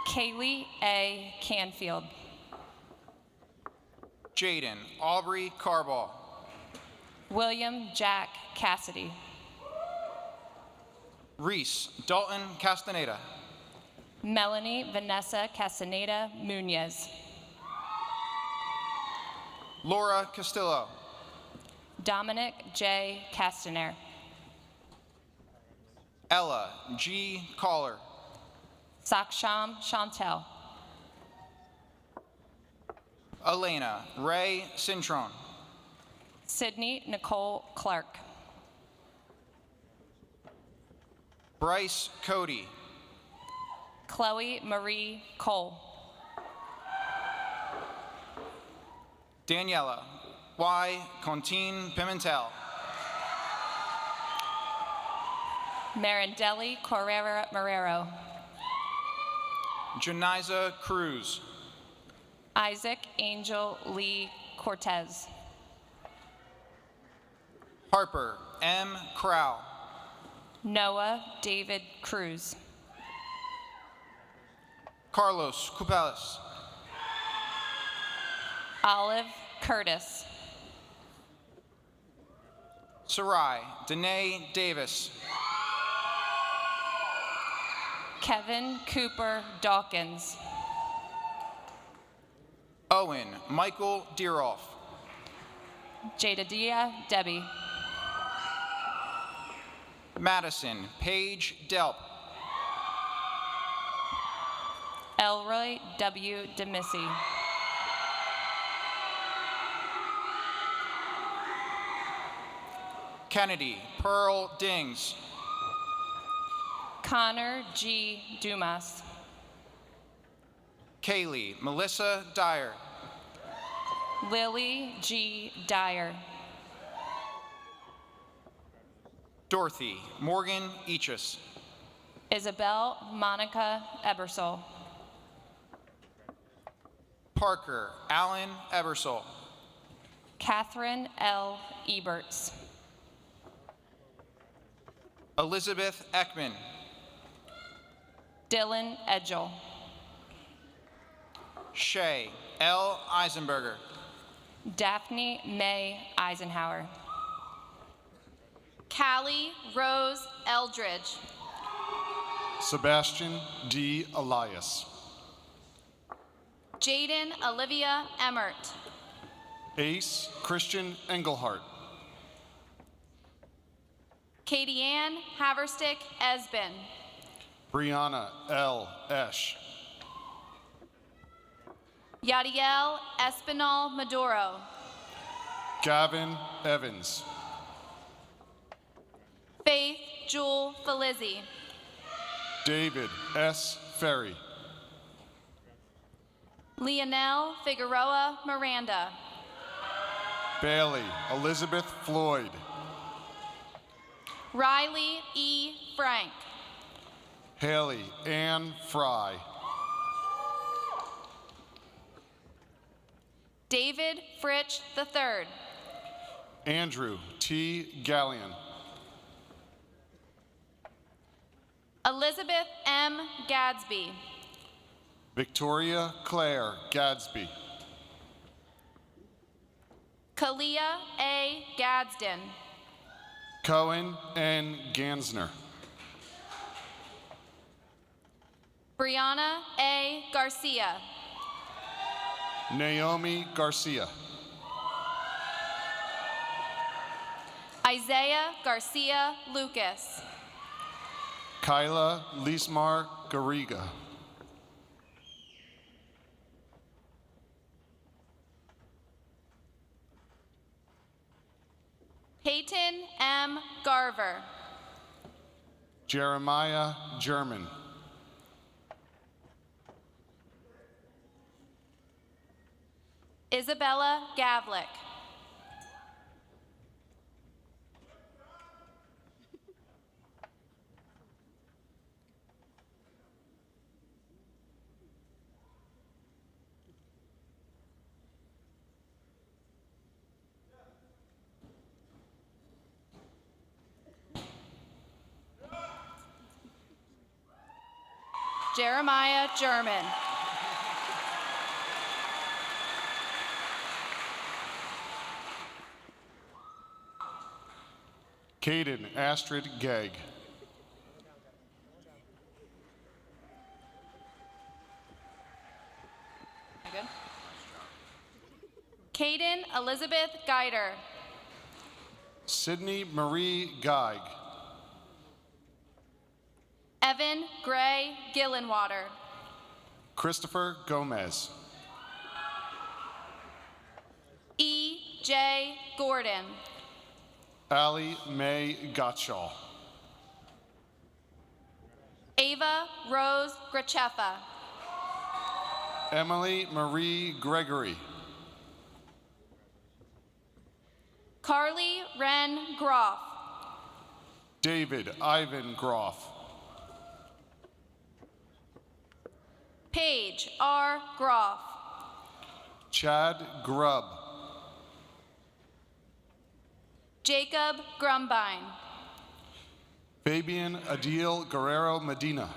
Kaylee A. Canfield. Jaden Aubrey Carball. William Jack Cassidy. Reece Dalton Castaneda. Melanie Vanessa Castaneda Munoz. Laura Castillo. Dominic J. Castaner. Ella G. Caller. Saksham Chantel. Elena Ray Cintron. Sydney Nicole Clark. Bryce Cody. Chloe Marie Cole. Daniela Y. Contine Pimentel. Marindelli Correra Marrero. Janiza Cruz. Isaac Angel Lee Cortez. Harper M. Crow. Noah David Cruz. Carlos Cupelas. Olive Curtis. Sarai Danae Davis. Kevin Cooper Dawkins. Owen Michael Deeroff. Jadadia Debbie. Madison Paige Delp. Elroy W. DeMissy. Kennedy Pearl Dings. Connor G. Dumas. Kaylee Melissa Dyer. Lily G. Dyer. Dorothy Morgan Eachus. Isabel Monica Ebersol. Parker Allen Ebersol. Kathryn L. Eberts. Elizabeth Ekman. Dylan Edgel. Shay L. Eisenberger. Daphne May Eisenhower. Callie Rose Eldridge. Sebastian D. Elias. Jaden Olivia Emmert. Ace Christian Engelhart. Katie Ann Haverstick Esbin. Brianna L. Esch. Yadiel Espinal Maduro. Gavin Evans. Faith Jewel Felizzi. David S. Ferry. Leonel Figueroa Miranda. Bailey Elizabeth Floyd. Riley E. Frank. Haley Ann Fry. David Fritch III. Andrew T. Gallion. Elizabeth M. Gadsby. Victoria Claire Gadsby. Kalia A. Gadsden. Cohen N. Gansner. Brianna A. Garcia. Naomi Garcia. Isaiah Garcia Lucas. Kyla Lismar Garriga. Peyton M. Garver. Jeremiah German. Isabella Gavlik. Jeremiah German. Caden Astrid Gegg. Good. Caden Elizabeth Geider. Sydney Marie Geig. Evan Gray Gillenwater. Christopher Gomez. E. J. Gordon. Allie Mae Gottschall. Ava Rose Grachefa. Emily Marie Gregory. Carly Wren Groff. David Ivan Groff. Paige R. Groff. Chad Grubb. Jacob Grumbine. Fabian Adil Guerrero Medina.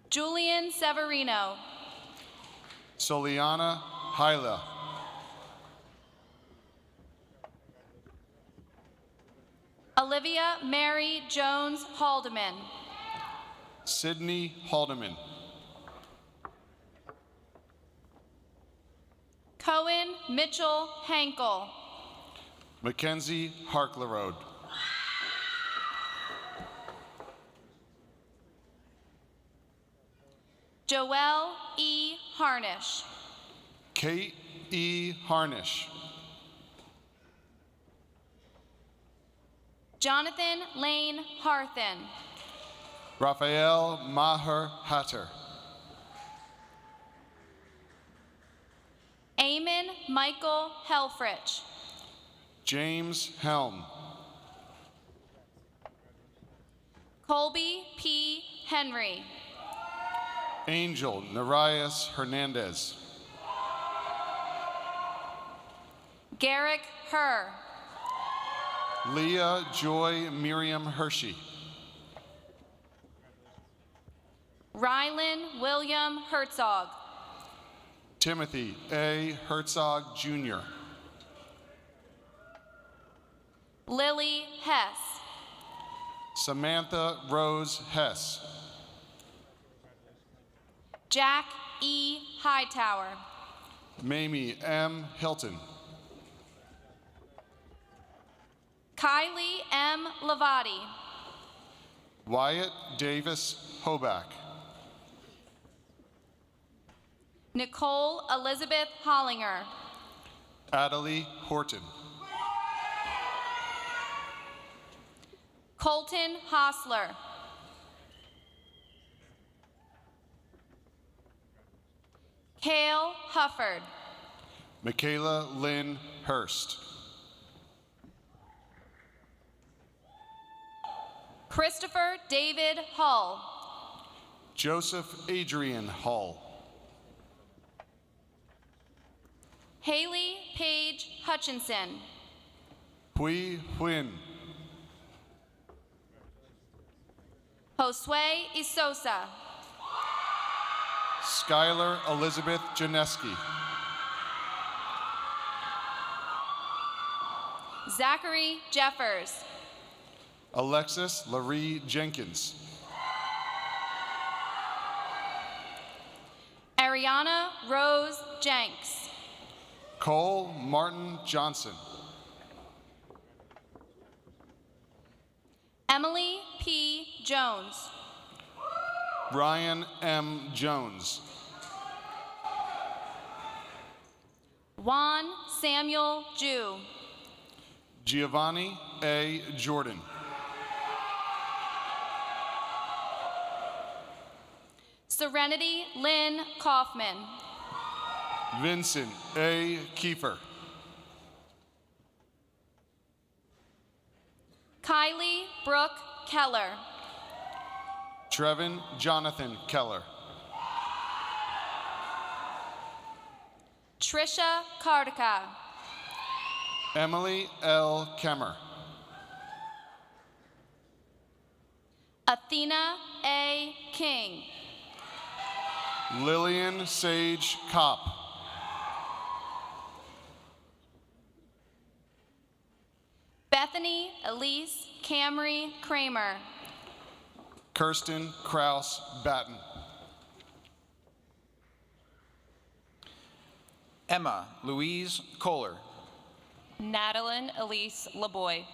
Julian Severino. Soliana Hyla. Olivia Mary Jones Haldeman. Sydney Haldeman. Cohen Mitchell Hankel. Mackenzie Harklerode. Joelle E. Harnish. Kate E. Harnish. Jonathan Lane Harthen. Raphael Maher Hatter. Eamon Michael Helfrich. James Helm. Colby P. Henry. Angel Narias Hernandez. Garrick Herr. Leah Joy Miriam Hershey. Rylan William Herzog. Timothy A. Herzog Jr. Lily Hess. Samantha Rose Hess. Jack E. Hightower. Mamie M. Hilton. Kylie M. Lavati. Wyatt Davis Hoback. Nicole Elizabeth Hollinger. Adelie Horton. Colton Hostler. Cale Hufford. Michaela Lynn Hurst. Christopher David Hull. Joseph Adrian Hull. Haley Paige Hutchinson. Pui Huyn. Josue Isosa. Skylar Elizabeth Janeski. Zachary Jeffers. Alexis Laree Jenkins. Ariana Rose Jenks. Cole Martin Johnson. Emily P. Jones. Ryan M. Jones. Juan Samuel Jew. Giovanni A. Jordan. Serenity Lynn Kaufman. Vincent A. Kiefer. Kylie Brooke Keller. Trevin Jonathan Keller. Trisha Kartika. Emily L. Kemmer. Athena A. King. Lillian Sage Kopp. Bethany Elise Camry Kramer. Kirsten Kraus Batten. Emma Louise Kohler. Natalie Elise LeBoy.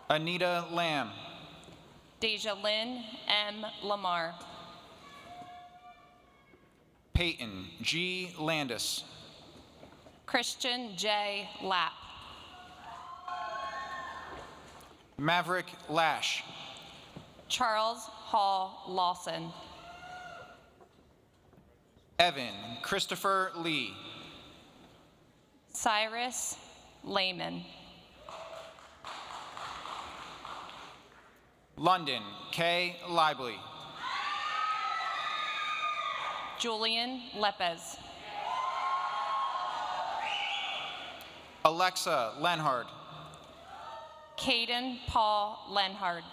Anita Lamb. Deja Lynn M. Lamar. Peyton G. Landis. Christian J. Lapp. Maverick Lash. Charles Hall Lawson. Evan Christopher Lee. Cyrus Lehman. London K. Lively. Julian Lepez. Alexa Lenhard. Caden Paul Lenhard.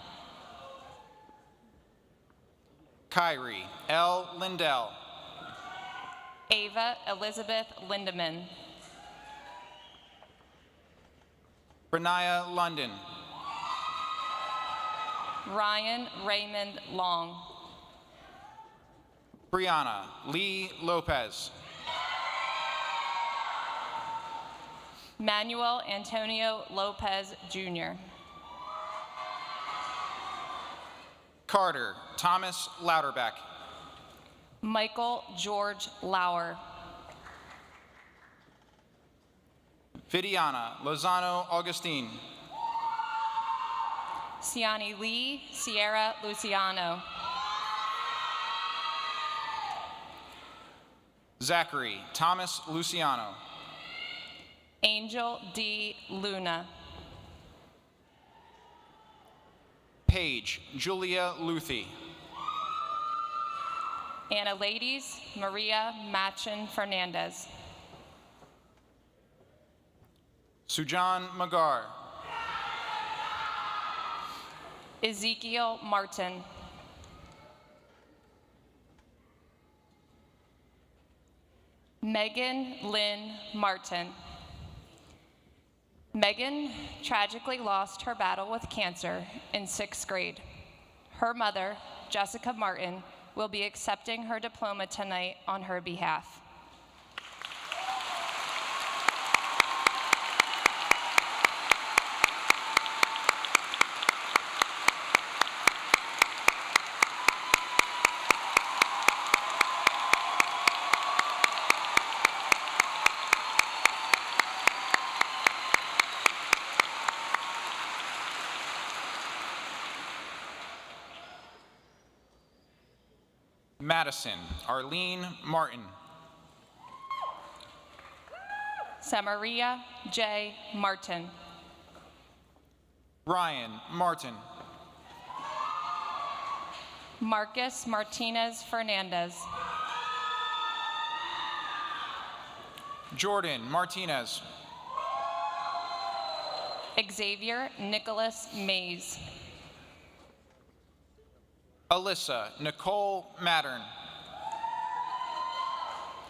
Kyrie L. Lindell. Ava Elizabeth Lindeman. Renaya London. Ryan Raymond Long. Brianna Lee Lopez. Manuel Antonio Lopez Jr. Carter Thomas Louderbeck. Michael George Lauer. Vidiana Lozano Augustine. Siani Lee Sierra Luciano. Zachary Thomas Luciano. Angel D. Luna. Paige Julia Luthi. Anna Ladies Maria Machin Fernandez. Sujan Magar. Ezekiel Martin. Megan Lynn Martin. Megan tragically lost her battle with cancer in 6th grade. Her mother, Jessica Martin, will be accepting her diploma tonight on her behalf. Madison Arlene Martin. Samaria J. Martin. Ryan Martin. Marcus Martinez Fernandez. Jordan Martinez. Xavier Nicholas Mays. Alyssa Nicole Mattern.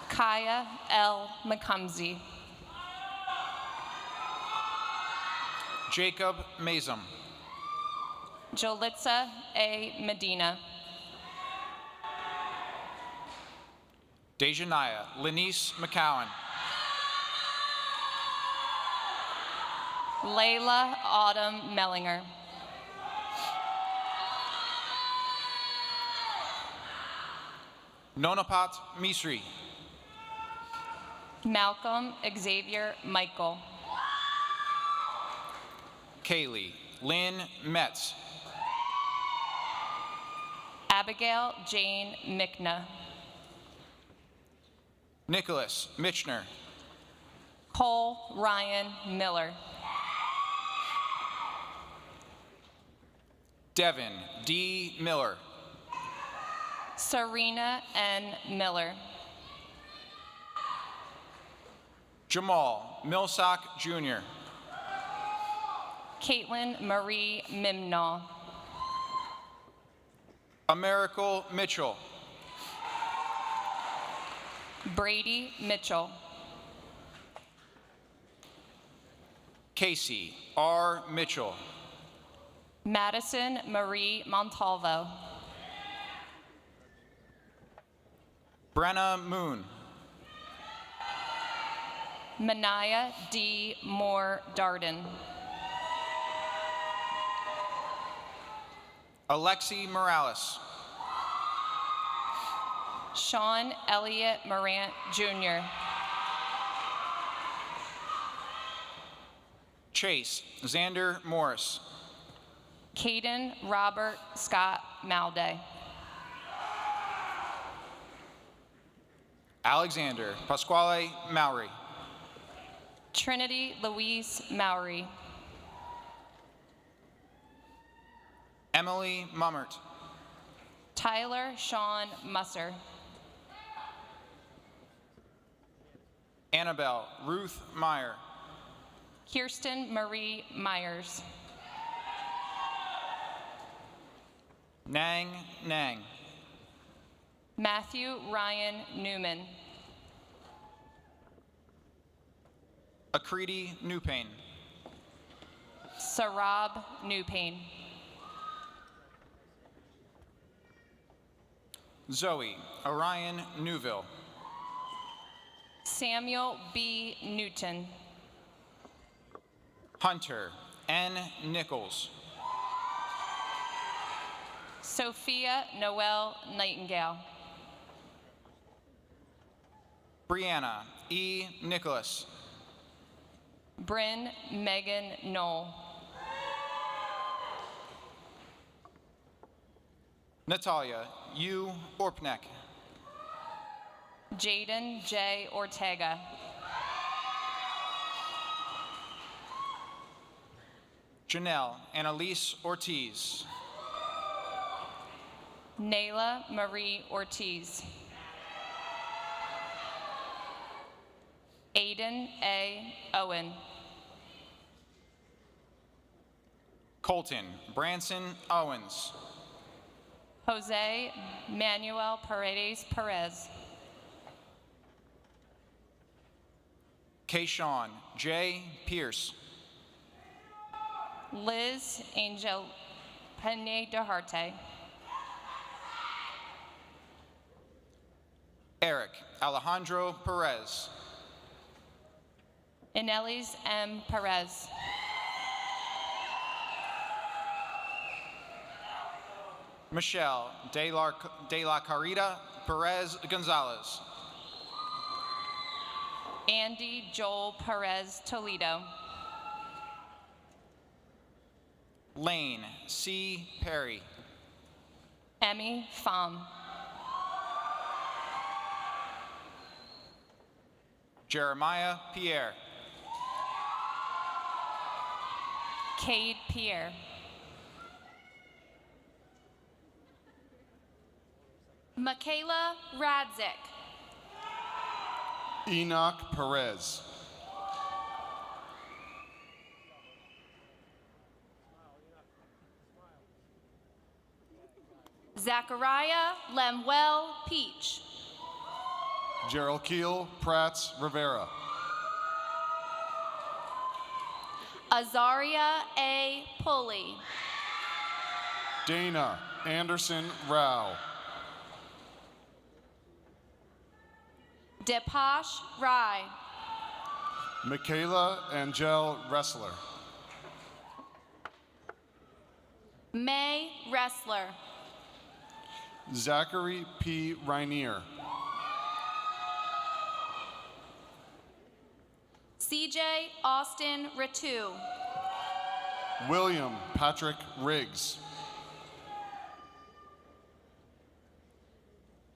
Kaya L. McCumsey. Jacob Mazum. Jolitza A. Medina. Dejanaya Lenice McCowan. Layla Autumn Mellinger. Nonapat Misri. Malcolm Xavier Michael. Kaylee Lynn Metz. Abigail Jane Mickna. Nicholas Mitchner. Cole Ryan Miller. Devin D. Miller. Serena N. Miller. Jamal Millsock Jr. Caitlin Marie Mimnaw. Americal Mitchell. Brady Mitchell. Casey R. Mitchell. Madison Marie Montalvo. Brenna Moon. Manaya D. Moore Darden. Alexi Morales. Sean Elliott Morant Jr. Chase Xander Morris. Caden Robert Scott Malday. Alexander Pasquale Mowry. Trinity Louise Mowry. Emily Mummert. Tyler Sean Musser. Annabelle Ruth Meyer. Kirsten Marie Myers. Nang Nang. Matthew Ryan Newman. Akriti Newpain. Sarab Newpain. Zoe Orion Newville. Samuel B. Newton. Hunter N. Nichols. Sophia Noel Nightingale. Brianna E. Nicholas. Bryn Megan Knoll. Natalia U. Orpnek. Jaden J. Ortega. Janelle Annalise Ortiz. Nayla Marie Ortiz. Aiden A. Owen. Colton Branson Owens. Jose Manuel Paredes Perez. Kayshawn J. Pierce. Liz Angel Pene Deharte. Eric Alejandro Perez. Inelis M. Perez. Michelle De La Carita Perez Gonzalez. Andy Joel Perez Toledo. Lane C. Perry. Emmy Pham. Jeremiah Pierre. Cade Pierre. Michaela Radzik. Enoch Perez. Zachariah Lemuel Peach. Gerald Keel Prats Rivera. Azaria A. Pulley. Dana Anderson Rao. Depash Rai. Michaela Angel Wrestler. May Wrestler. Zachary P. Rainier. CJ Austin Ratu. William Patrick Riggs.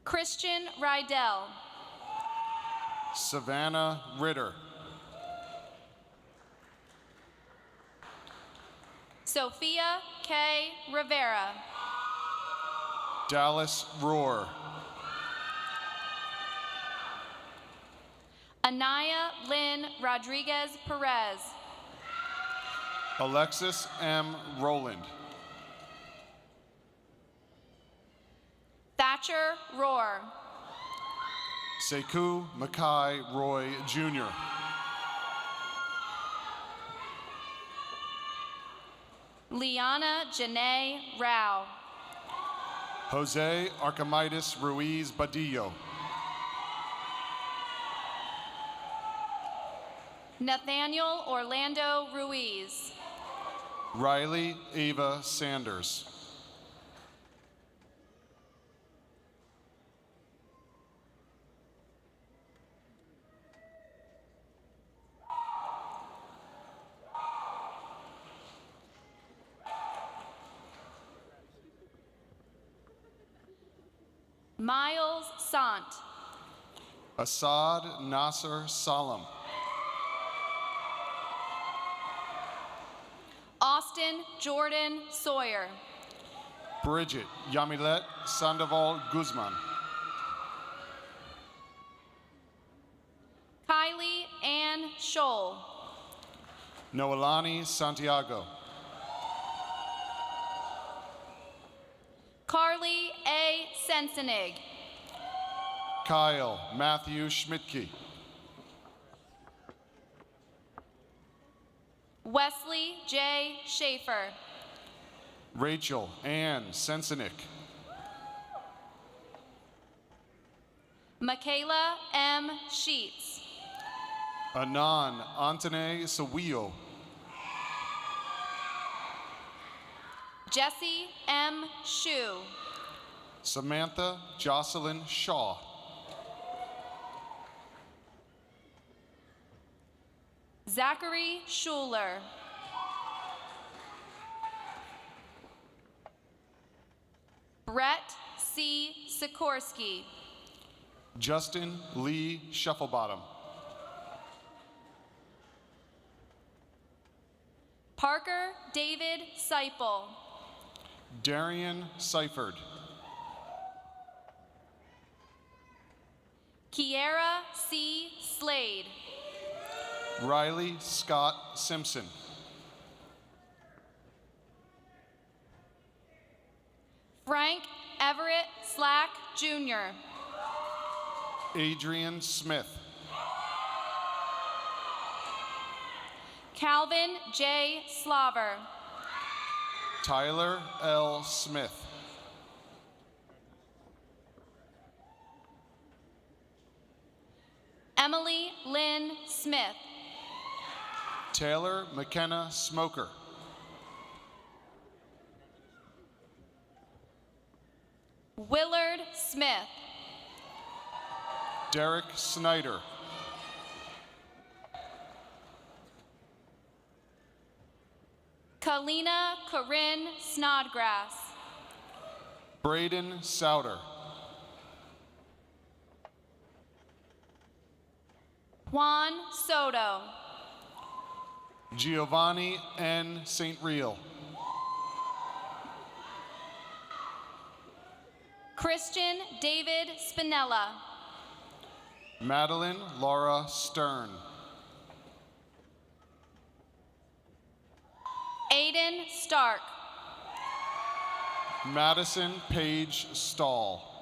Christian Rydell. Savannah Ritter. Sophia K. Rivera. Dallas Roar. Anaya Lynn Rodriguez Perez. Alexis M. Rowland. Thatcher Rohr. Sekou Mackay Roy Jr. Liana Janae Rao. Jose Archimedes Ruiz Badillo. Nathaniel Orlando Ruiz. Riley Ava Sanders. Miles Sant. Assad Nasser Salem. Austin Jordan Sawyer. Bridget Yamilet Sandoval Guzman. Kylie Ann Scholl. Noelani Santiago. Carly A. Sensenig. Kyle Matthew Schmidtke. Wesley J. Schaefer. Rachel Ann Sensenik. Michaela M. Sheets. Anan Antone Sawio. Jesse M. Shu. Samantha Jocelyn Shaw. Zachary Schuler. Brett C. Sikorsky. Justin Lee Shufflebottom. Parker David Seipel. Darian Seifert. Kiera C. Slade. Riley Scott Simpson. Frank Everett Slack, Jr. Adrian Smith. Calvin J. Slaver. Tyler L. Smith. Emily Lynn Smith. Taylor McKenna Smoker. Willard Smith. Derek Snyder. Kalina Corinne Snodgrass. Braden Souter. Juan Soto. Giovanni N. St. Real. Christian David Spinella. Madeline Laura Stern. Aiden Stark. Madison Page Stahl.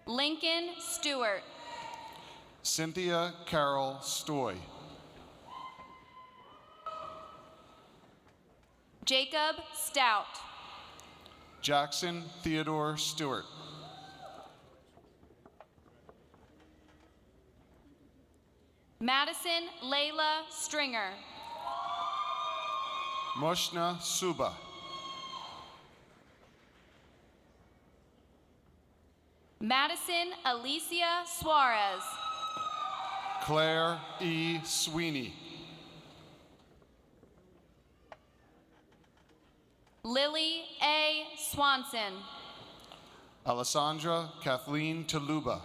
Lincoln Stewart. Cynthia Carol Stoy. Jacob Stout. Jackson Theodore Stewart. Madison Layla Stringer. Mushna Suba. Madison Alicia Suarez. Claire E. Sweeney. Lily A. Swanson. Alessandra Kathleen Taluba.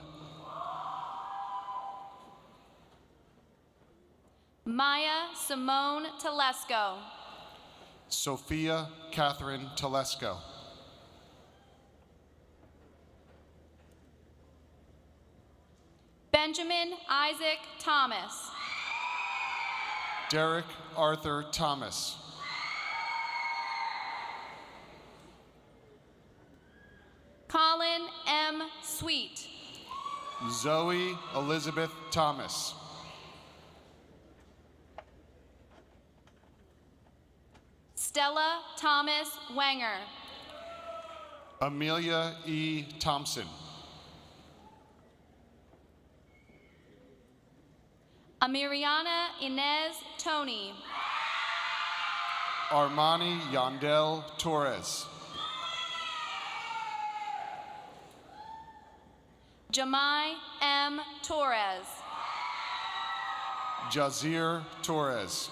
Maya Simone Telesco. Sophia Kathryn Telesco. Benjamin Isaac Thomas. Derek Arthur Thomas. Colin M. Sweet. Zoe Elizabeth Thomas. Stella Thomas Wenger. Amelia E. Thompson. Amiriana Inez Tony. Armani Yandel Torres. Jamai M. Torres. Jazir Torres.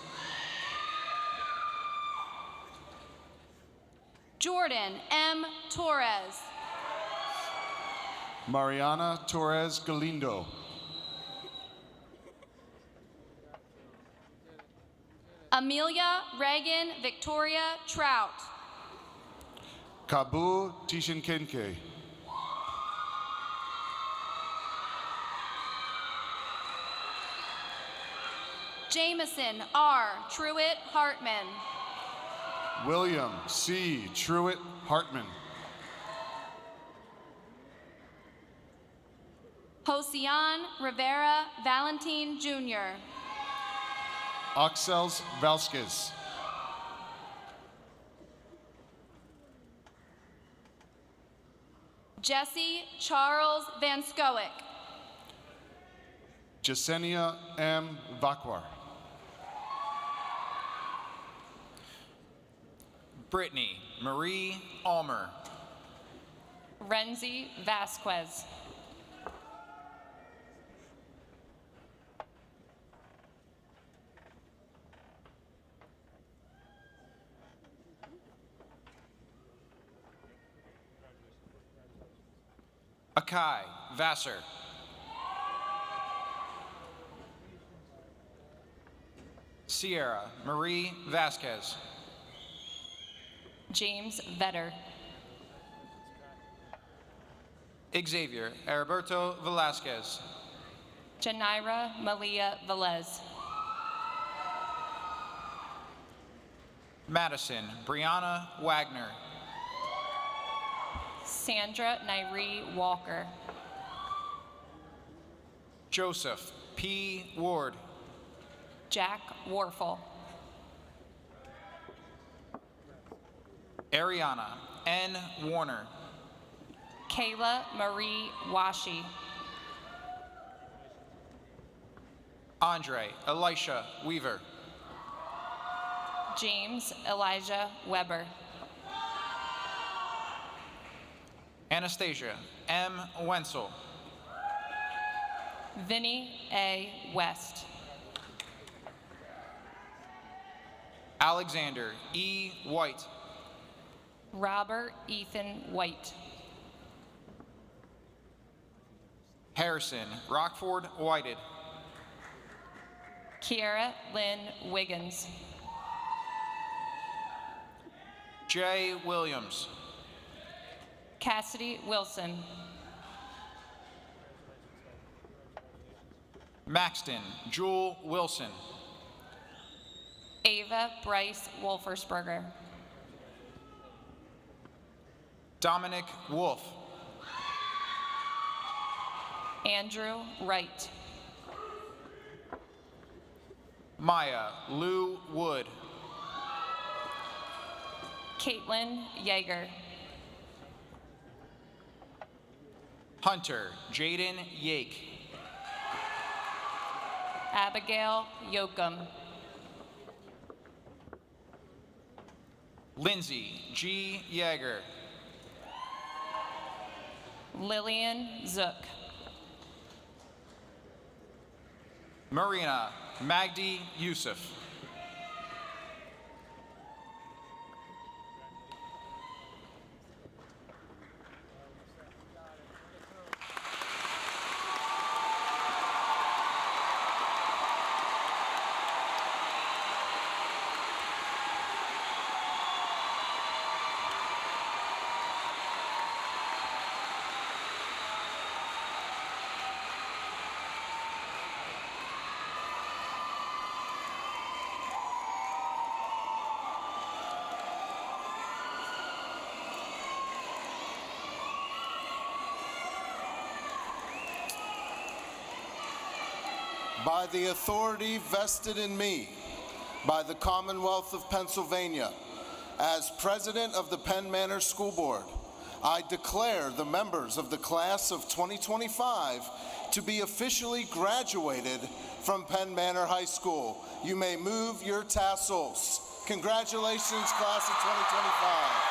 Jordan M. Torres. Mariana Torres Galindo. Amelia Reagan Victoria Trout. Kabu Tishinkenke. Jameson R. Truitt Hartman. William C. Truitt Hartman. Josian Rivera Valentin Jr. Axels Valskes. Jesse Charles Van Scoick. Jasenia M. Vakwar. Brittany Marie Almer. Renzi Vasquez. Akai Vassar. Sierra Marie Vasquez. James Vetter. Xavier Heriberto Velasquez. Janira Malia Velez. Madison Brianna Wagner. Sandra Nairee Walker. Joseph P. Ward. Jack Warfel. Ariana N. Warner. Kayla Marie Washi. Andre Elisha Weaver. James Elijah Weber. Anastasia M. Wenzel. Vinny A. West. Alexander E. White. Robert Ethan White. Harrison Rockford Whited. Kiera Lynn Wiggins. Jay Williams. Cassidy Wilson. Maxton Jewel Wilson. Ava Bryce Wolfersberger. Dominic Wolf. Andrew Wright. Maya Lou Wood. Caitlin Yeager. Hunter Jaden Yake. Abigail Yoakum. Lindsay G. Yeager. Lillian Zook. Marina Magdi Yusuf. By the authority vested in me by the Commonwealth of Pennsylvania, as President of the Penn Manor School Board, I declare the members of the class of 2025 to be officially graduated from Penn Manor High School. You may move your tassels. Congratulations, class of 2025.